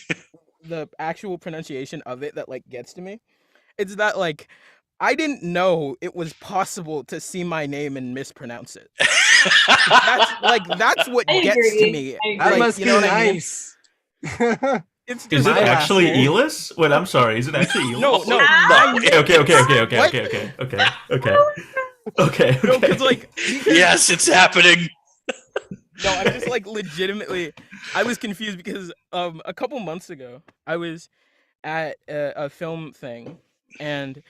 the actual pronunciation of it that like gets to me. It's that like I didn't know it was possible to see my name and mispronounce it. That's what I gets agree. to me. I agree. That Like, must you be know what I mean? nice. It's Is just it My last actually name. Elis? Wait, I'm sorry. Is it actually Elis? no. Okay. No, because like Yes, it's happening. no, I'm just like legitimately. I was confused because a couple months ago I was at a film thing and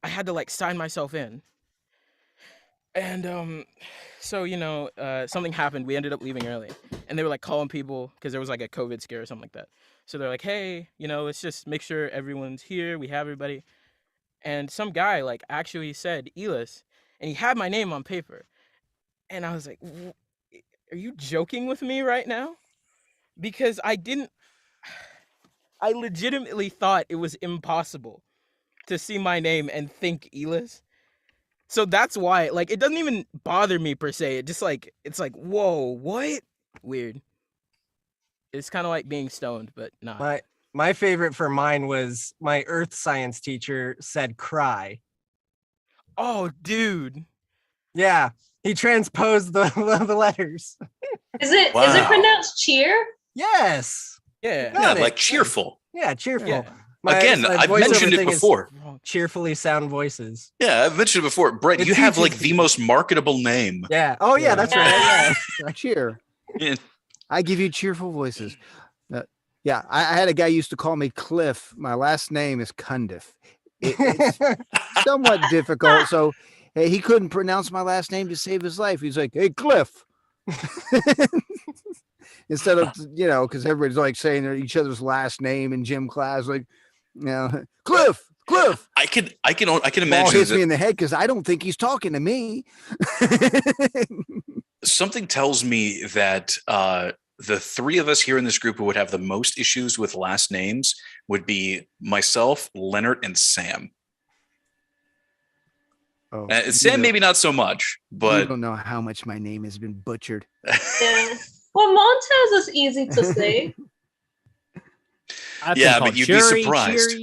I had to like sign myself in. And so something happened. We ended up leaving early, and they were like calling people because there was like a COVID scare or something like that. So they're like, "Hey, let's just make sure everyone's here. We have everybody." And some guy like actually said Elis, and he had my name on paper, and I was like, "Are you joking with me right now?" Because I legitimately thought it was impossible to see my name and think Elis. So that's why, like, it doesn't even bother me per se. It just like it's like, whoa, what? Weird. It's kind of like being stoned, but not. My favorite for mine was my earth science teacher said cry. Oh, dude. Yeah, he transposed the letters. Is it Wow. pronounced cheer? Yes. Yeah. Yeah, like cheerful. Yeah, cheerful. Yeah. Again, I've voiceover mentioned it thing is before. Cheerfully sound voices. Yeah, I've mentioned it before. Brett, It you have like teaches the you. most marketable name. Yeah. Oh yeah, Yeah. that's right. Yeah. Cheer. Yeah. I give you cheerful voices. Yeah, I had a guy used to call me Cliff. My last name is Cundiff. It's somewhat difficult. So he couldn't pronounce my last name to save his life. He's like, "Hey, Cliff." Instead of, because everybody's like saying each other's last name in gym class, like, Cliff. I can Ball imagine hits me that in the head because I don't think he's talking to me. something tells me that the three of us here in this group who would have the most issues with last names would be myself, Leonard, and Sam. Oh, Sam, maybe not so much, you but don't know how much my name has been butchered. Yeah. Well, Montez is easy to say. I've Yeah, been but called you'd be Churi, surprised.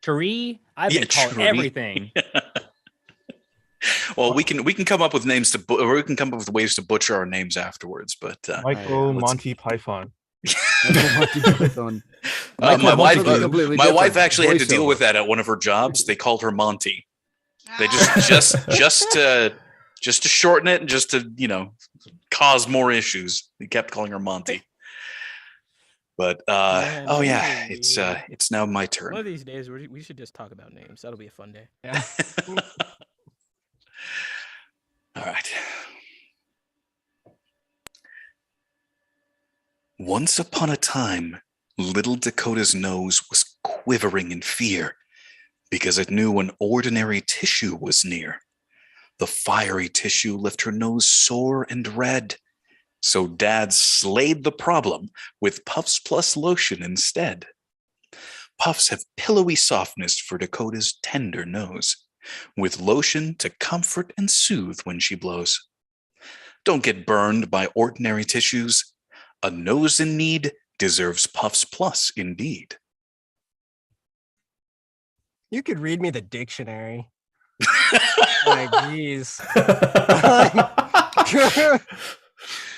Churi. I've Yeah, been called Churi. everything. well, we can come up with names or we can come up with ways to butcher our names afterwards. But Michael let's- Monty Python. my wife, completely my wife different actually had to deal voiceover. with that at one of her jobs. They called her Monty. They just to shorten it and just to cause more issues. They kept calling her Monty. But Man, oh yeah, that's weird. it's now my One turn. of these days, we should just talk about names. That'll be a fun day. Yeah. All right. Once upon a time, little Dakota's nose was quivering in fear because it knew an ordinary tissue was near. The fiery tissue left her nose sore and red, So Dad slayed the problem with Puffs Plus lotion instead. Puffs have pillowy softness for Dakota's tender nose, with lotion to comfort and soothe when she blows. Don't get burned by ordinary tissues. A nose in need deserves Puffs Plus indeed. You could read me the dictionary. Like, geez.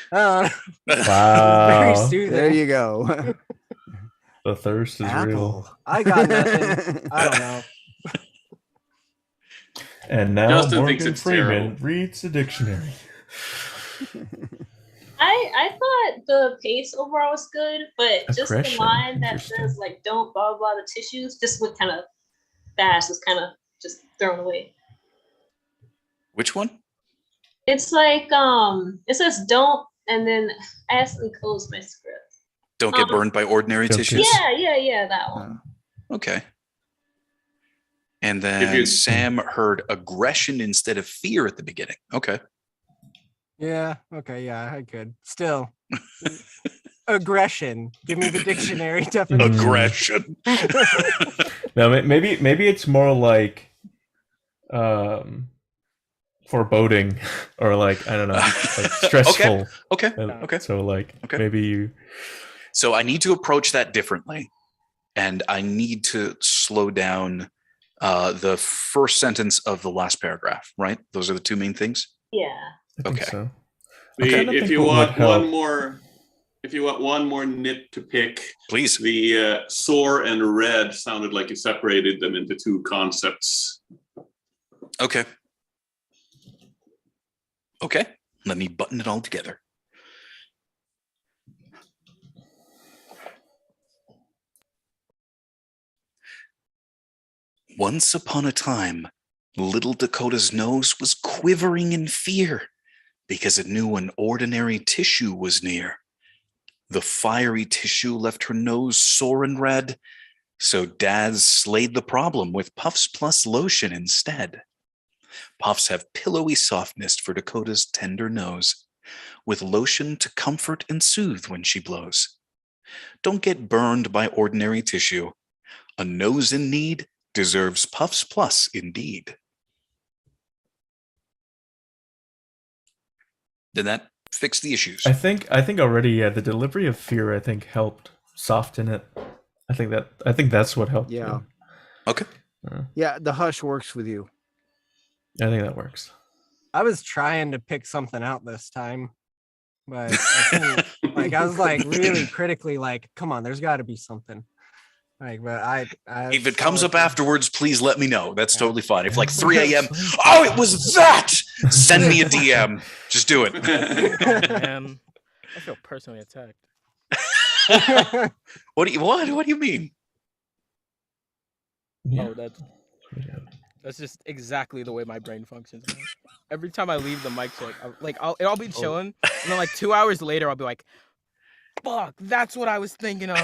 Wow. Very soothing. There you go. The thirst is real. I got nothing. I don't know. And now Justin thinks Morgan it's Freeman terrible. reads the dictionary. I thought the pace overall was good, but just the Aggression, line that interesting. says like "don't blah blah the tissues" just looked kind of fast. Was kind of just thrown away. Which one? It's like it says "don't" and then I accidentally closed my script. Don't get burned by ordinary Don't tissues? Yeah, that one. Okay. And If then you- Sam heard aggression instead of fear at the beginning. Okay. Yeah. Okay. Yeah, I could. Still. Aggression. Give me the dictionary definition. Aggression. No, maybe it's more like foreboding or like, I don't know, like stressful. Okay. And Okay. So like Okay. maybe you So I need to approach that differently. And I need to slow down the first sentence of the last paragraph, right? Those are the two main things? Yeah. I think Okay. so. I'm trying to If think you what would want help. one more nit to pick, Please. the sore and red sounded like you separated them into two concepts. Okay. Okay. Let me button it all together. Once upon a time, little Dakota's nose was quivering in fear because it knew an ordinary tissue was near. The fiery tissue left her nose sore and red, so Dad slayed the problem with Puffs Plus lotion instead. Puffs have pillowy softness for Dakota's tender nose, with lotion to comfort and soothe when she blows. Don't get burned by ordinary tissue. A nose in need deserves Puffs Plus indeed. Did that fix the issues? I think already, yeah, the delivery of fear I think helped soften it. I think that's what helped. Yeah. Okay. Yeah, the hush works with you. I think that works. I was trying to pick something out this time, but I couldn't. Like, I was like really critically like, come on, there's got to be something. Like, but I If it comes up afterwards, please let me know. That's totally fine. If like 3 a.m., oh, it was that! Send me a DM. Just do it. Man, I feel personally attacked. What do you mean? Oh, that's just exactly the way my brain functions. Man. Every time I leave the mic check, I'll be chilling, and then like 2 hours later, I'll be like, "Fuck, that's what I was thinking of."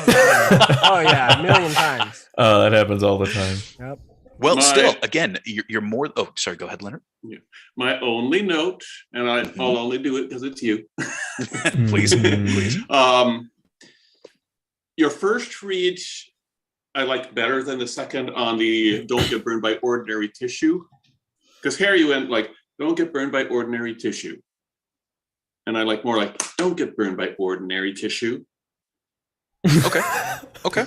Oh yeah, a million times. Oh, that happens all the time. Yep. Well, My- still, again, you're more. Oh, sorry. Go ahead, Leonard. My only note, and I'll only do it because it's you. Please, please. Your first read, I liked better than the second on the "don't get burned by ordinary tissue," because here you went like "don't get burned by ordinary tissue," and I like more like "don't get burned by ordinary tissue." Okay. Okay.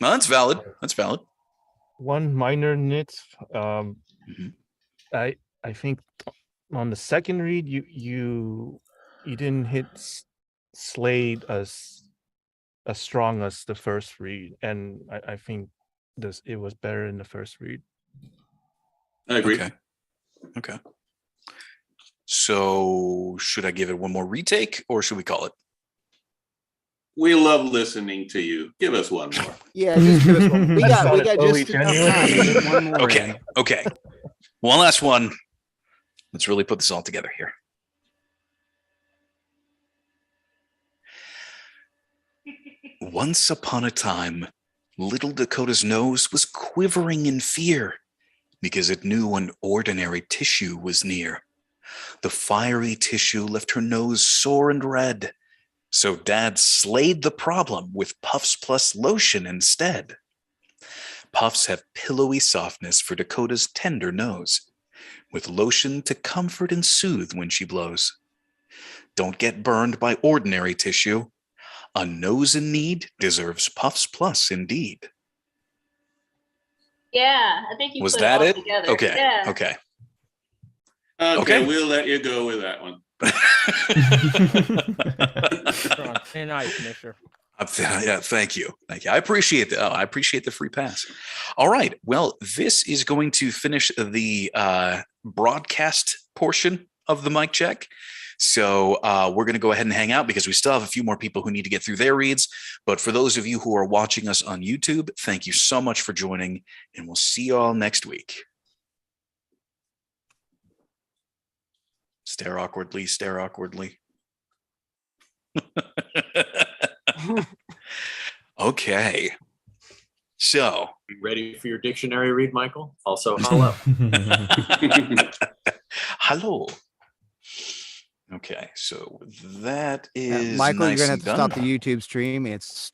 No, that's valid. That's valid. One minor nit. Mhm. I think on the second read you didn't hit Slade as strong as the first read, and I think it was better in the first read. I agree. Okay. Okay. So, should I give it one more retake, or should we call it? We love listening to you. Give us one more. Yeah, just give us one. We That got sounded totally just enough time to get one more Okay. in. Okay. One last one. Let's really put this all together here. Once upon a time, little Dakota's nose was quivering in fear because it knew an ordinary tissue was near. The fiery tissue left her nose sore and red. So Dad slayed the problem with Puffs Plus lotion instead. Puffs have pillowy softness for Dakota's tender nose, with lotion to comfort and soothe when she blows. Don't get burned by ordinary tissue. A nose in need deserves Puffs Plus indeed. Yeah, I think you Was put that it all it? together. Okay. Yeah. Okay. Okay, we'll let you go with that one. Very nice, Mister. Yeah, thank you. Thank you. I appreciate the I appreciate the free pass. All right. Well, this is going to finish the broadcast portion of the mic check. So we're going to go ahead and hang out because we still have a few more people who need to get through their reads. But for those of you who are watching us on YouTube, thank you so much for joining, and we'll see you all next week. Stare awkwardly, stare awkwardly. Okay. So, you ready for your dictionary read, Michael? Also, hello. Hello. Okay, so that is Michael, nice you're gonna and have to stop done. the YouTube stream. It's still